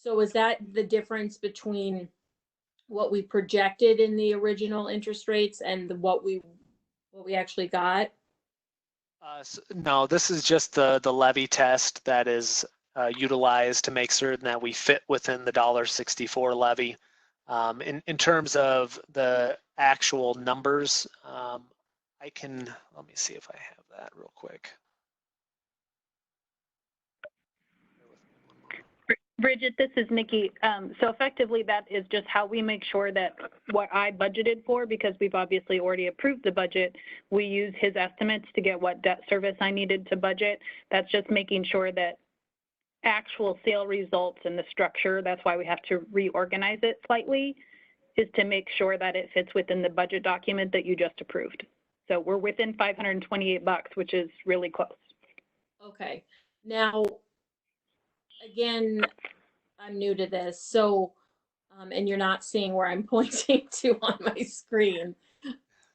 So is that the difference between what we projected in the original interest rates and what we actually got? No, this is just the levy test that is utilized to make certain that we fit within the $1.64 levy. In terms of the actual numbers, let me see if I have that real quick. Bridget, this is Nikki. So effectively, that is just how we make sure that what I budgeted for, because we've obviously already approved the budget, we use his estimates to get what debt service I needed to budget. That's just making sure that actual sale results and the structure, that's why we have to reorganize it slightly, is to make sure that it fits within the budget document that you just approved. So we're within $528, which is really close. Okay. Now, again, I'm new to this, so, and you're not seeing where I'm pointing to on my screen.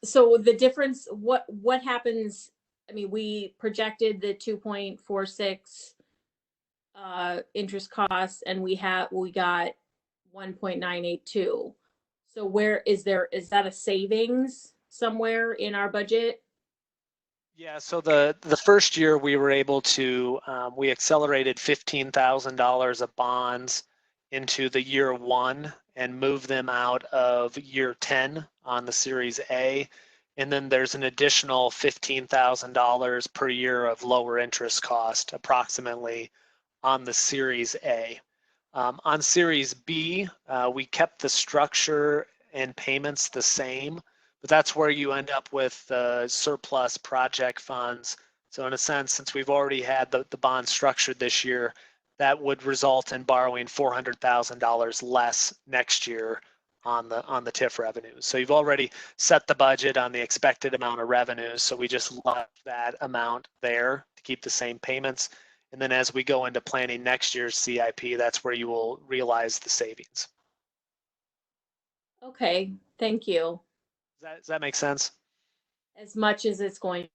So the difference, what happens, I mean, we projected the 2.46 interest costs, and we got 1.982. So where is that a savings somewhere in our budget? Yeah, so the first year we were able to, we accelerated $15,000 of bonds into the year one and moved them out of year 10 on the Series A. And then there's an additional $15,000 per year of lower interest cost, approximately, on the Series A. On Series B, we kept the structure and payments the same, but that's where you end up with surplus project funds. So in a sense, since we've already had the bond structured this year, that would result in borrowing $400,000 less next year on the TIF revenues. So you've already set the budget on the expected amount of revenues, so we just left that amount there to keep the same payments. And then as we go into planning next year's CIP, that's where you will realize the savings. Okay, thank you. Does that make sense? As much as it's going.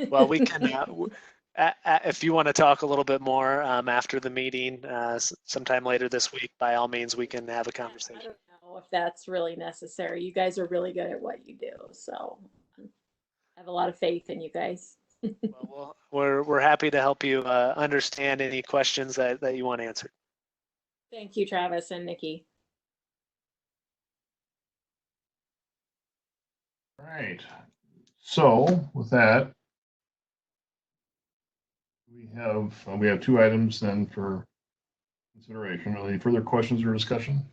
Well, we can, if you want to talk a little bit more after the meeting, sometime later this week, by all means, we can have a conversation. I don't know if that's really necessary. You guys are really good at what you do, so I have a lot of faith in you guys. Well, we're happy to help you understand any questions that you want answered. Thank you, Travis and Nikki. All right. So with that, We have two items then for consideration. Are there any further questions or discussion?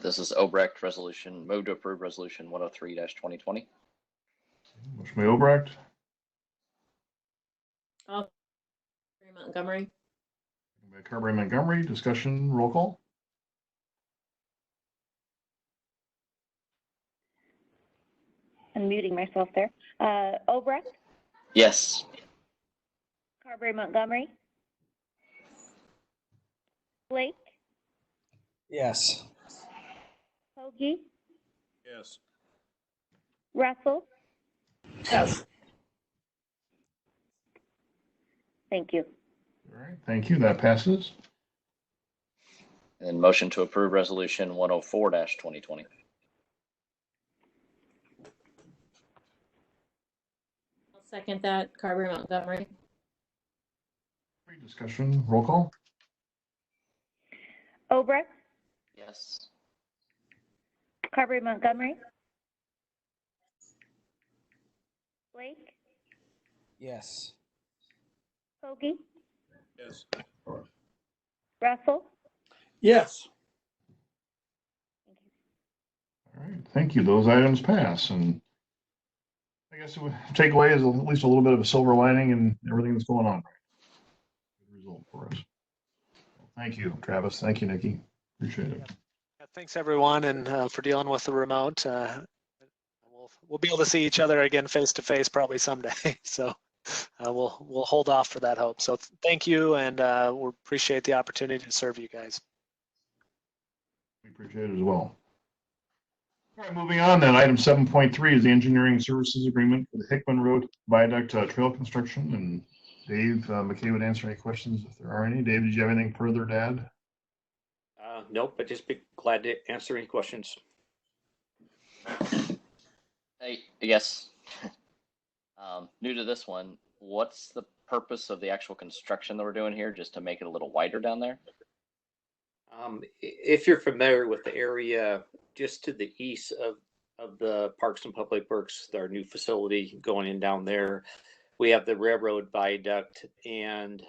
This is Obrecht resolution, move to approve resolution 103-2020. Motion by Obrecht, Montgomery. by Carberry Montgomery. Discussion, roll call. I'm muting myself there. Obrecht, Yes. Carberry Montgomery, Blake, Yes. Hoagie, Yes. Russell. Yes. Thank you. All right, thank you. That passes. And motion to approve resolution 104-2020. I'll second that. Carberry Montgomery. Discussion, roll call. Obrecht, Yes. Carberry Montgomery, Blake, Yes. Hoagie, Yes. Russell. Yes. All right, thank you. Those items pass, and I guess the takeaway is at least a little bit of a silver lining in everything that's going on. Good result for us. Thank you, Travis. Thank you, Nikki. Appreciate it. Yeah, thanks everyone, and for dealing with the remote. We'll be able to see each other again face to face probably someday. So we'll hold off for that hope. So thank you, and we appreciate the opportunity to serve you guys. We appreciate it as well. All right, moving on then. Item 7.3 is the engineering services agreement for the Hickman Road Viaduct trail construction. And Dave McKay would answer any questions if there are any. Dave, did you have anything further to add? Nope, but just be glad to answer any questions. Hey, yes. New to this one, what's the purpose of the actual construction that we're doing here? Just to make it a little wider down there? If you're familiar with the area just to the east of the Parks and Public Works, our new facility going in down there, we have the railroad viaduct, and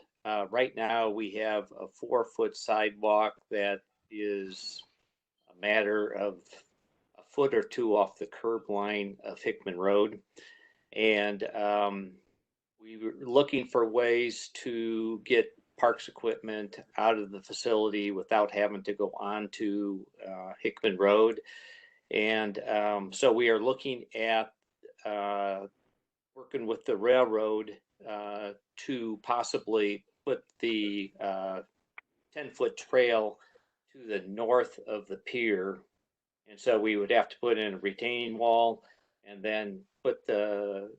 right now we have a 4-foot sidewalk that is a matter of a foot or two off the curb line of Hickman Road. And we were looking for ways to get parks equipment out of the facility without having to go on to Hickman Road. And so we are looking at working with the railroad to possibly put the 10-foot trail to the north of the pier. And so we would have to put in a retaining wall and then put the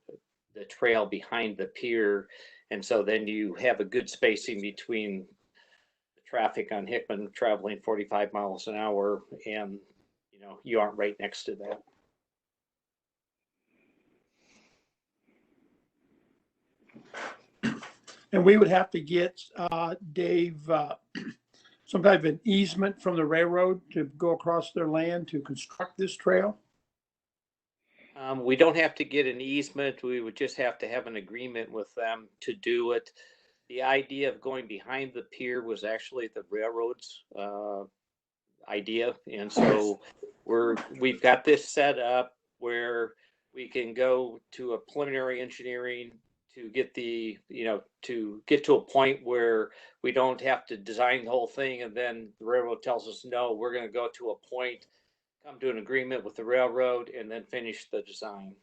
trail behind the pier. And so then you have a good spacing between the traffic on Hickman traveling 45 miles an hour, and you aren't right next to that. And we would have to get, Dave, some type of an easement from the railroad to go across their land to construct this trail? We don't have to get an easement. We would just have to have an agreement with them to do it. The idea of going behind the pier was actually the railroad's idea. And so we've got this set up where we can go to a preliminary engineering to get to get to a point where we don't have to design the whole thing, and then the railroad tells us, no, we're going to go to a point, come to an agreement with the railroad, and then finish the design.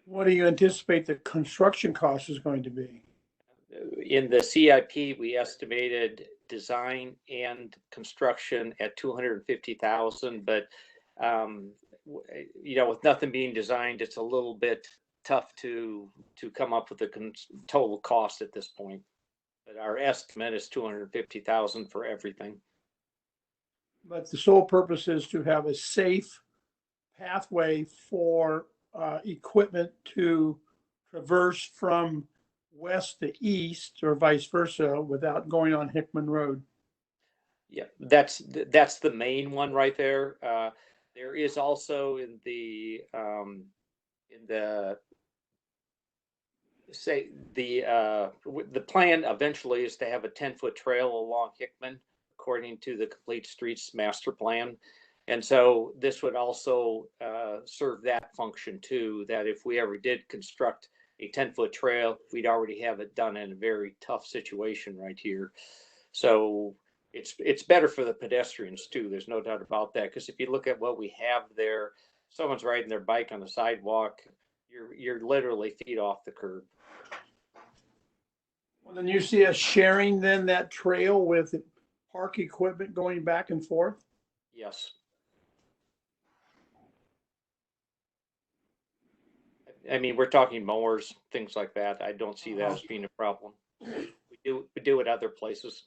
What do you anticipate the construction cost is going to be? In the CIP, we estimated design and construction at $250,000, but with nothing being designed, it's a little bit tough to come up with the total cost at this point. But our estimate is $250,000 for everything. But the sole purpose is to have a safe pathway for equipment to traverse from west to east or vice versa without going on Hickman Road. Yeah, that's the main one right there. There is also in the say the plan eventually is to have a 10-foot trail along Hickman according to the Complete Streets Master Plan. And so this would also serve that function too, that if we ever did construct a 10-foot trail, we'd already have it done in a very tough situation right here. So it's better for the pedestrians too. There's no doubt about that. Because if you look at what we have there, someone's riding their bike on the sidewalk, you're literally feet off the curb. Well, then you see us sharing then that trail with park equipment going back and forth? Yes. I mean, we're talking mowers, things like that. I don't see that as being a problem. We do it other places.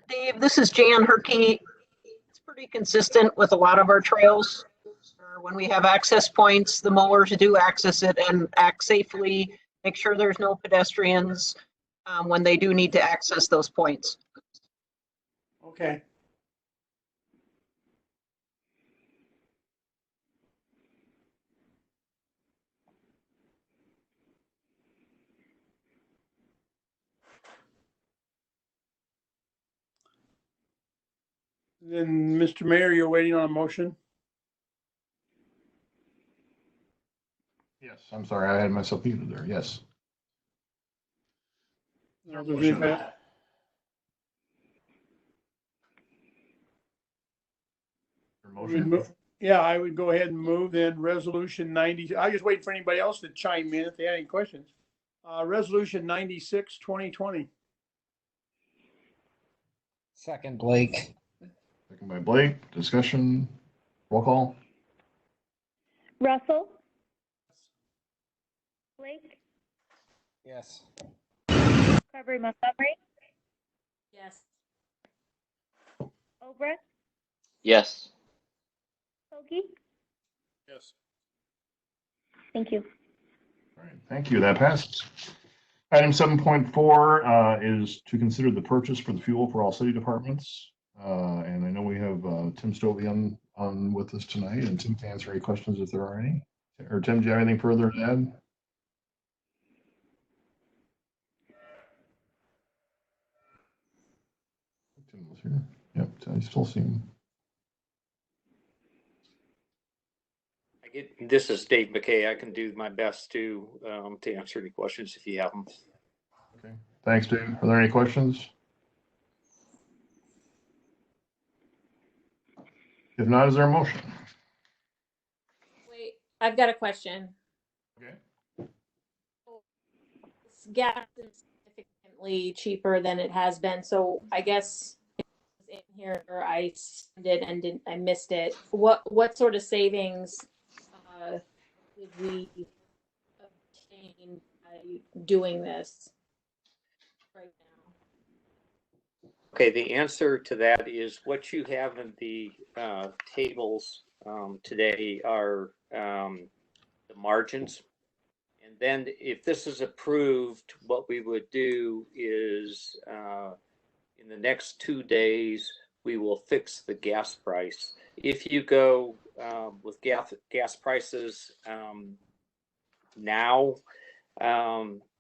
Dave, this is Jan Herkey. It's pretty consistent with a lot of our trails. When we have access points, the mowers do access it and act safely, make sure there's no pedestrians when they do need to access those points. Okay. Then, Mr. Mayor, you're waiting on a motion? Yes, I'm sorry, I had myself muted there. Yes. Motion? Yeah, I would go ahead and move then resolution 90. I just wait for anybody else to chime in if they have any questions. Resolution 96, 2020. Second, Blake. Second by Blake. Discussion. Roll call. Russell? Blake? Yes. Carberry Montgomery? Yes. Obrecht? Yes. Hoagie? Yes. Thank you. All right, thank you. That passes. Item 7.4 is to consider the purchase for the fuel for all city departments. And I know we have Tim Stovey on with us tonight, and Tim can answer any questions if there are any. Or Tim, do you have anything further to add? Tim was here. Yep, I still see him. This is Dave McKay. I can do my best to answer any questions if you have them. Okay, thanks, Dave. Are there any questions? If not, is there a motion? Wait, I've got a question. Okay. Gas is significantly cheaper than it has been, so I guess it was in here or I did and I missed it. What sort of savings did we obtain by doing this right now? Okay, the answer to that is what you have in the tables today are the margins. And then if this is approved, what we would do is in the next 2 days, we will fix the gas price. If you go with gas prices now,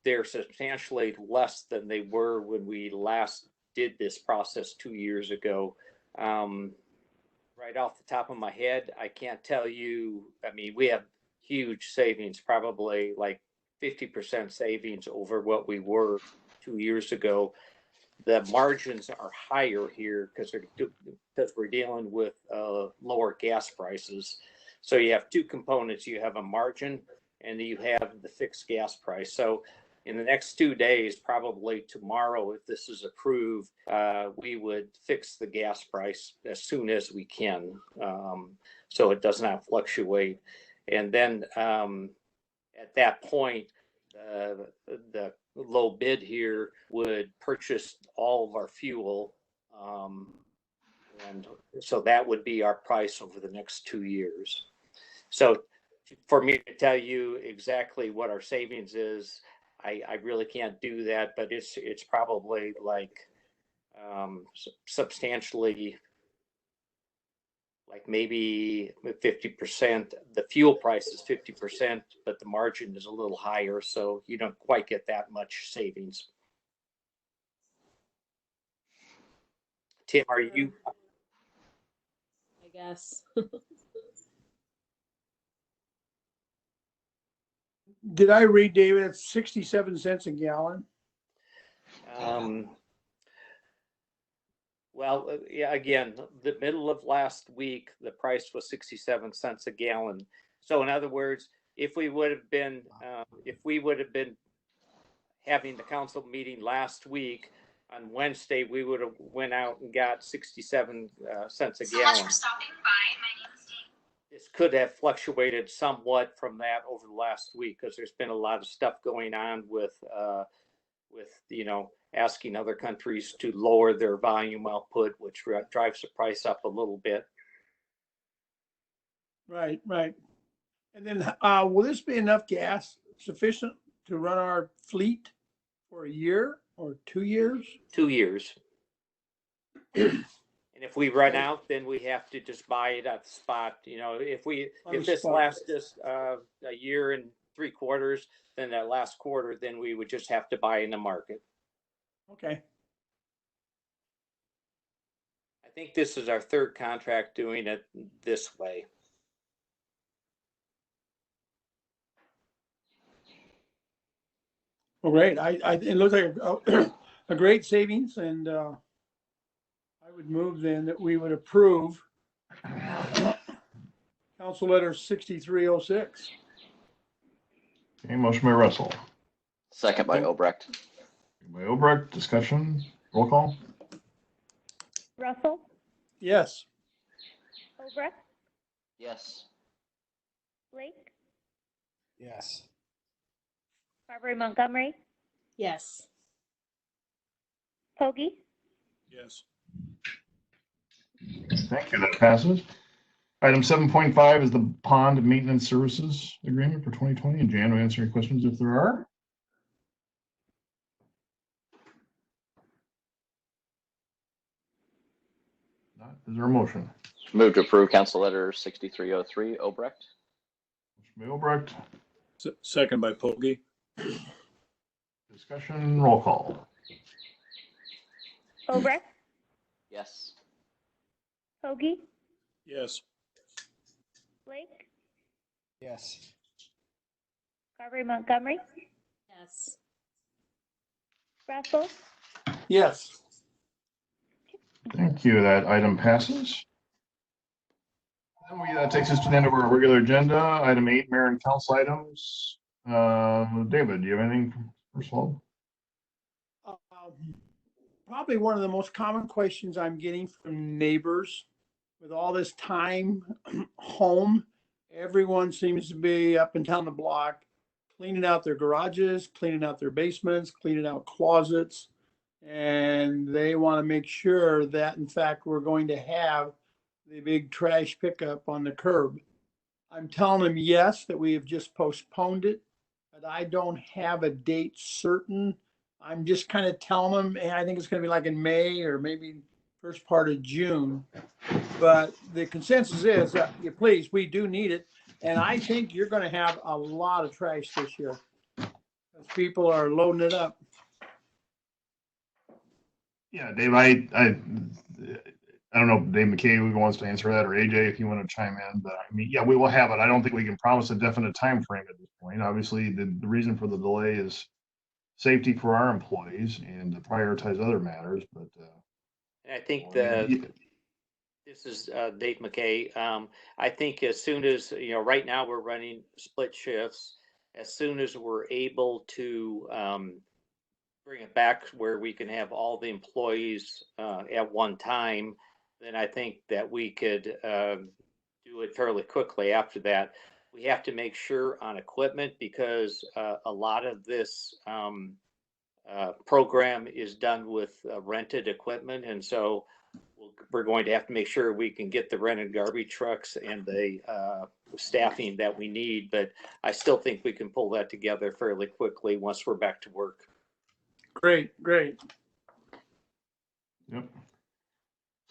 they're substantially less than they were when we last did this process 2 years ago. Right off the top of my head, I can't tell you. I mean, we have huge savings, probably like 50% savings over what we were 2 years ago. The margins are higher here because we're dealing with lower gas prices. So you have two components. You have a margin and you have the fixed gas price. So in the next 2 days, probably tomorrow, if this is approved, we would fix the gas price as soon as we can, so it does not fluctuate. And then at that point, the low bid here would purchase all of our fuel. And so that would be our price over the next 2 years. So for me to tell you exactly what our savings is, I really can't do that, but it's probably like substantially like maybe 50%. The fuel price is 50%, but the margin is a little higher, so you don't quite get that much savings. Tim, are you? I guess. Did I read, David, it's 67 cents a gallon? Well, yeah, again, the middle of last week, the price was 67 cents a gallon. So in other words, if we would have been having the council meeting last week on Wednesday, we would have went out and got 67 cents a gallon. This could have fluctuated somewhat from that over the last week because there's been a lot of stuff going on with asking other countries to lower their volume output, which drives the price up a little bit. Right. And then will this be enough gas sufficient to run our fleet for a year or 2 years? 2 years. And if we run out, then we have to just buy it at the spot. If this lasts us a year and 3 quarters, then that last quarter, then we would just have to buy in the market. Okay. I think this is our 3rd contract doing it this way. Well, great. It looks like a great savings, and I would move then that we would approve Council Letter 6306. Okay, motion by Russell. Second by Obrecht. By Obrecht, discussion, roll call. Russell, Yes. Obrecht, Yes. Blake, Yes. Carberry Montgomery, Yes. Hoagie, Yes. Thank you, that passes. Item 7.5 is the pond maintenance services agreement for 2020. And Jan will answer any questions if there are. Not, is there a motion? Move to approve Council Letter 6303, Obrecht. Motion by Obrecht. Second by Pogge. Discussion, roll call. Obrecht, Yes. Hoagie, Yes. Blake, Yes. Carberry Montgomery, Yes. Russell, Yes. Thank you. That item passes. And that takes us to the end of our regular agenda. Item 8, mayor and council items. David, do you have anything first of all? Probably one of the most common questions I'm getting from neighbors with all this time home. Everyone seems to be up and down the block, cleaning out their garages, cleaning out their basements, cleaning out closets. And they want to make sure that, in fact, we're going to have the big trash pickup on the curb. I'm telling them, yes, that we have just postponed it, but I don't have a date certain. I'm just kind of telling them, and I think it's going to be like in May or maybe first part of June. But the consensus is that, please, we do need it. And I think you're going to have a lot of trash this year because people are loading it up. Yeah, Dave, I don't know if Dave McKay wants to answer that, or AJ, if you want to chime in, but I mean, yeah, we will have it. I don't think we can promise a definite time frame at this point. Obviously, the reason for the delay is safety for our employees and to prioritize other matters, but I think this is Dave McKay. I think as soon as, right now we're running split shifts. As soon as we're able to bring it back where we can have all the employees at one time, then I think that we could do it fairly quickly after that. We have to make sure on equipment because a lot of this program is done with rented equipment. And so we're going to have to make sure we can get the rented garbage trucks and the staffing that we need. But I still think we can pull that together fairly quickly once we're back to work. Great. Yep.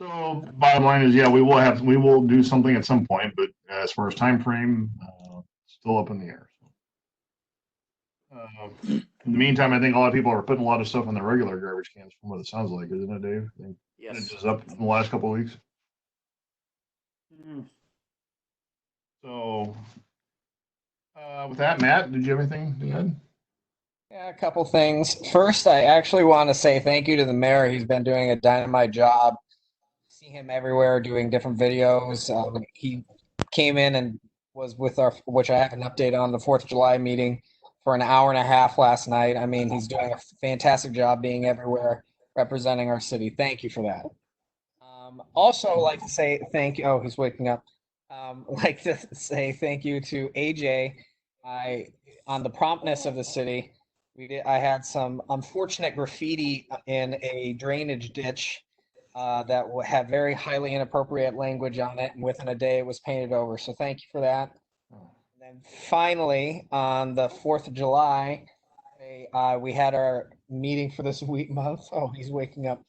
So bottom line is, yeah, we will do something at some point, but as far as time frame, still up in the air. In the meantime, I think a lot of people are putting a lot of stuff in the regular garbage cans from what it sounds like, isn't it, Dave? I think Yes. it is up in the last couple of weeks. Mm. So with that, Matt, did you have anything to add? Yeah, a couple things. First, I actually want to say thank you to the mayor. He's been doing a dynamite job. See him everywhere doing different videos. He came in and was with our, which I have an update on, the 4th of July meeting for an hour and a half last night. I mean, he's doing a fantastic job being everywhere, representing our city. Thank you for that. Also, like to say thank you. Oh, he's waking up. Like to say thank you to AJ. On the promptness of the city. I had some unfortunate graffiti in a drainage ditch that had very highly inappropriate language on it, and within a day it was painted over. So thank you for that. And then finally, on the 4th of July, we had our meeting for this week month. Oh, he's waking up.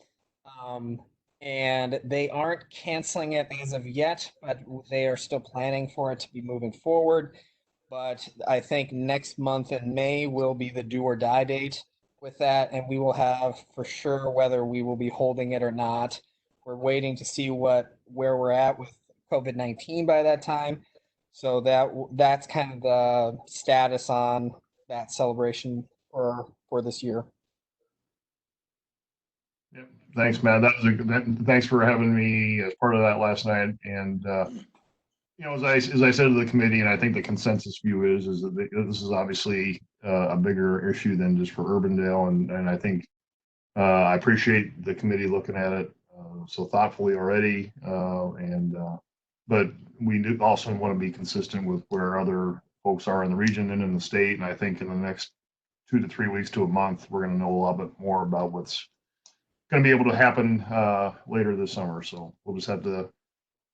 And they aren't canceling it as of yet, but they are still planning for it to be moving forward. But I think next month in May will be the do or die date with that, and we will have for sure whether we will be holding it or not. We're waiting to see where we're at with COVID-19 by that time. So that's kind of the status on that celebration for this year. Yep. Thanks, Matt. Thanks for having me as part of that last night. And you know, as I said to the committee, and I think the consensus view is that this is obviously a bigger issue than just for Urbandale, and I think I appreciate the committee looking at it so thoughtfully already. But we do also want to be consistent with where other folks are in the region and in the state. And I think in the next 2 to 3 weeks to a month, we're going to know a lot bit more about what's going to be able to happen later this summer. So we'll just have to,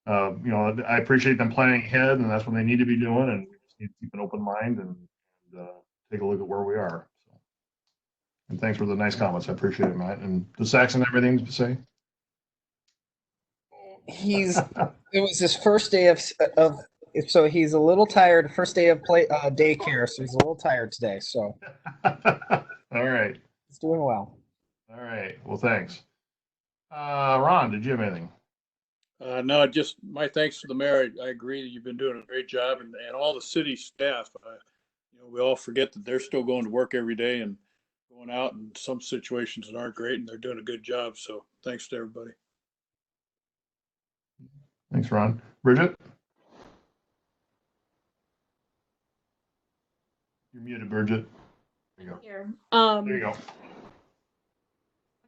you know, I appreciate them planning ahead, and that's what they need to be doing. And we just need to keep an open mind and take a look at where we are. So, and thanks for the nice comments. I appreciate it, Matt. And does Saxon have anything to say? It was his first day of so he's a little tired. First day of daycare, so he's a little tired today. So all right, he's doing well. All right. Well, thanks. Ron, did you have anything? No, just my thanks to the mayor. I agree that you've been doing a great job, and all the city staff. You know, we all forget that they're still going to work every day and going out in some situations that aren't great, and they're doing a good job. So thanks to everybody. Thanks, Ron. Bridget? You're muted, Bridget. There you go. Here. There you go.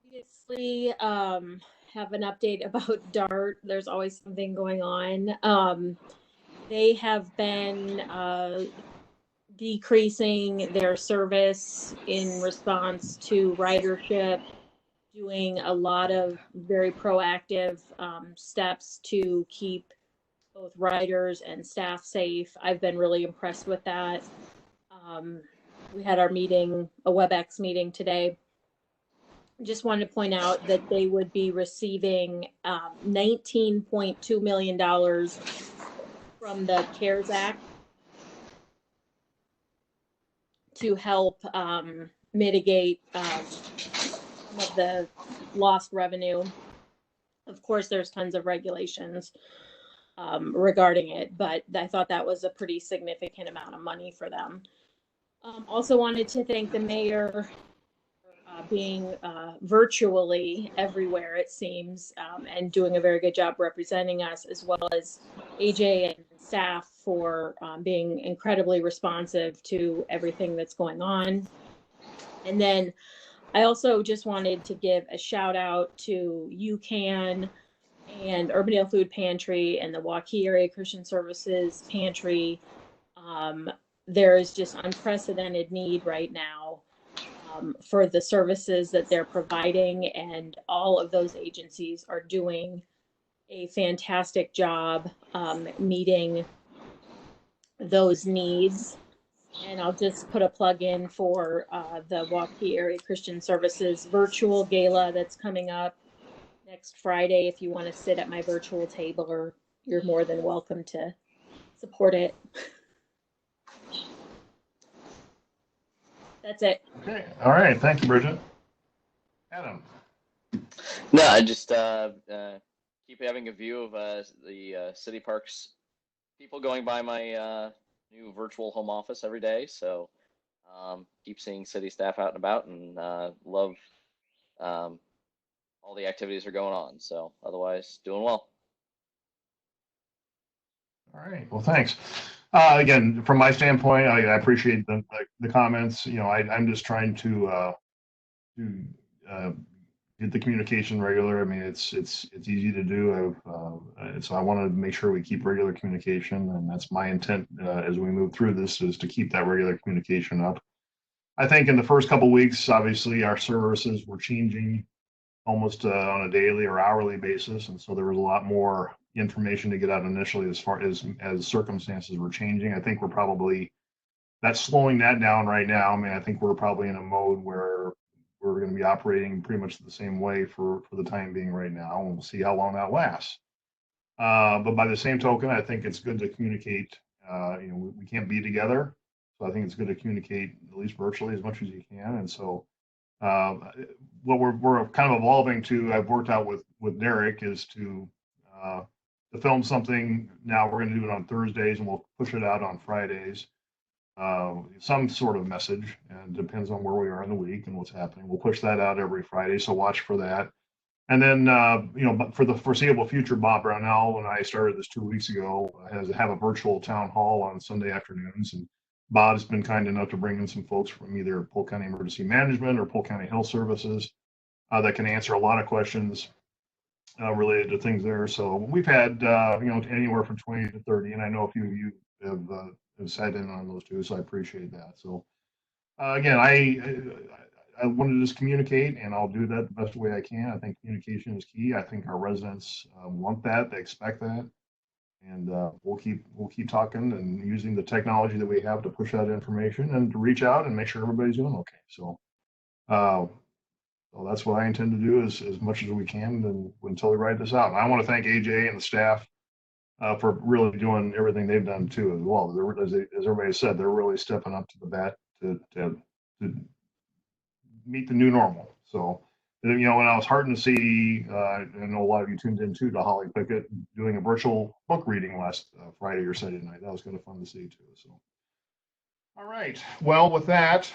Obviously, have an update about DART. There's always something going on. They have been decreasing their service in response to ridership, doing a lot of very proactive steps to keep both riders and staff safe. I've been really impressed with that. We had our meeting, a WebEx meeting today. Just wanted to point out that they would be receiving $19.2 million from the CARES Act to help mitigate some of the lost revenue. Of course, there's tons of regulations regarding it, but I thought that was a pretty significant amount of money for them. Also wanted to thank the mayor for being virtually everywhere, it seems, and doing a very good job representing us, as well as AJ and staff for being incredibly responsive to everything that's going on. And then I also just wanted to give a shout out to UCAN and Urbandale Food Pantry and the Waukee Area Christian Services Pantry. There is just unprecedented need right now for the services that they're providing, and all of those agencies are doing a fantastic job meeting those needs. And I'll just put a plug in for the Waukee Area Christian Services virtual gala that's coming up next Friday if you want to sit at my virtual table, or you're more than welcome to support it. That's it. Okay. All right. Thank you, Bridget. Adam. No, I just keep having a view of the city parks people going by my new virtual home office every day. So keep seeing city staff out and about, and love all the activities are going on. So otherwise, doing well. All right. Well, thanks. Again, from my standpoint, I appreciate the comments. You know, I'm just trying to get the communication regular. I mean, it's easy to do. So I want to make sure we keep regular communication, and that's my intent as we move through this, is to keep that regular communication up. I think in the first couple of weeks, obviously, our services were changing almost on a daily or hourly basis, and so there was a lot more information to get out initially as far as circumstances were changing. I think we're probably that's slowing that down right now. I mean, I think we're probably in a mode where we're going to be operating pretty much the same way for the time being right now, and we'll see how long that lasts. But by the same token, I think it's good to communicate. You know, we can't be together, so I think it's good to communicate at least virtually as much as you can. And so, what we're kind of evolving to, I've worked out with Derek, is to film something. Now we're going to do it on Thursdays, and we'll push it out on Fridays. Some sort of message, and depends on where we are in the week and what's happening. We'll push that out every Friday, so watch for that. And then, you know, but for the foreseeable future, Bob Brownell, when I started this 2 weeks ago, have a virtual town hall on Sunday afternoons. And Bob's been kind enough to bring in some folks from either Polk County Emergency Management or Polk County Health Services that can answer a lot of questions related to things there. So we've had, you know, anywhere from 20 to 30, and I know a few of you have sat in on those too, so I appreciate that. So again, I want to just communicate, and I'll do that the best way I can. I think communication is key. I think our residents want that, they expect that, and we'll keep talking and using the technology that we have to push out information and to reach out and make sure everybody's doing okay. So, so that's what I intend to do as much as we can, and until we write this out. And I want to thank AJ and the staff for really doing everything they've done too as well. As everybody said, they're really stepping up to the bat to meet the new normal. So, you know, when I was heartened to see, I know a lot of you tuned in too to Holly Pickett doing a virtual book reading last Friday or Saturday night. That was kind of fun to see too. So, all right. Well, with that,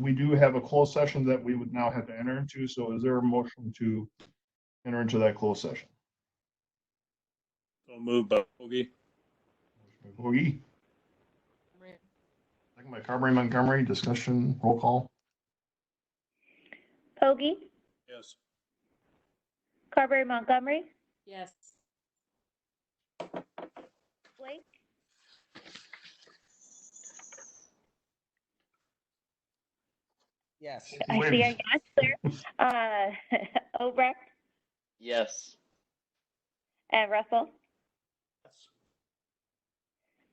we do have a closed session that we would now have to enter into. So, is there a motion to enter into that closed session? So moved by Hoagie. Hoagie. Second by Carberry Montgomery. Discussion. Roll call. Hoagie, Yes. Carberry Montgomery, Yes. Blake, Yes. I see a yes there. Obrecht Yes. and Russell.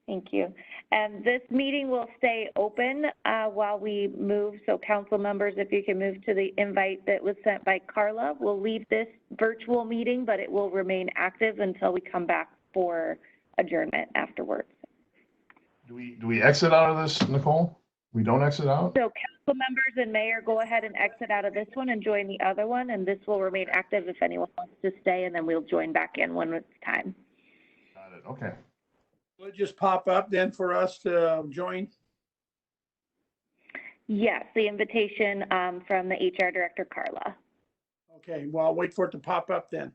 Thank you. And this meeting will stay open while we move. So council members, if you can move to the invite that was sent by Carla, we'll leave this virtual meeting, but it will remain active until we come back for adjournment afterwards. Do we exit out of this, Nicole? We don't exit out? So council members and mayor, go ahead and exit out of this one and join the other one, and this will remain active if anyone wants to stay, and then we'll join back in when it's time. Got it. Okay. Will it just pop up then for us to join? Yes, the invitation from the HR director, Carla. Okay, well, I'll wait for it to pop up then.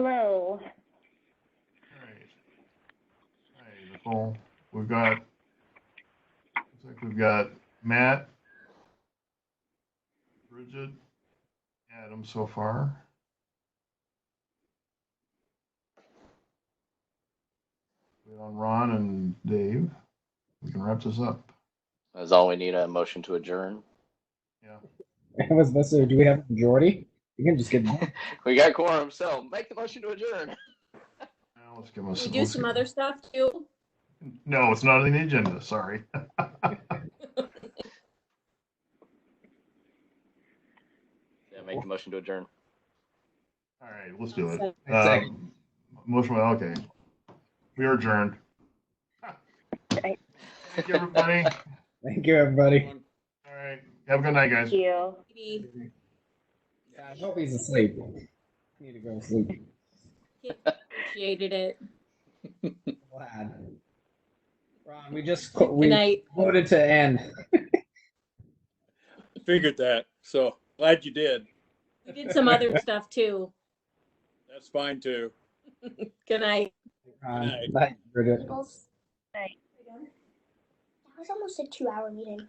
Hello. All right. Hi, Nicole. Looks like we've got Matt, Bridget, Adam so far. Wait on Ron and Dave. We can wrap this up. That's all we need, a motion to adjourn. Yeah. I was about to say, do we have a majority? You can just get. We got quorum, so make the motion to adjourn. Now let's give us. We do some other stuff too. No, it's not on the agenda. Sorry. Yeah, make the motion to adjourn. All right, let's do it. Second. Motion. Okay. We are adjourned. Right. Thank you, everybody. Thank you, everybody. All right. Have a good night, guys. Thank you. Yeah, I hope he's asleep. I need to go to sleep. Appreciated it. Glad. Ron, we just Good night. voted to end. Figured that. So glad you did. We did some other stuff too. That's fine too. Good night. Night, Bridget. Night. That was almost a 2-hour meeting.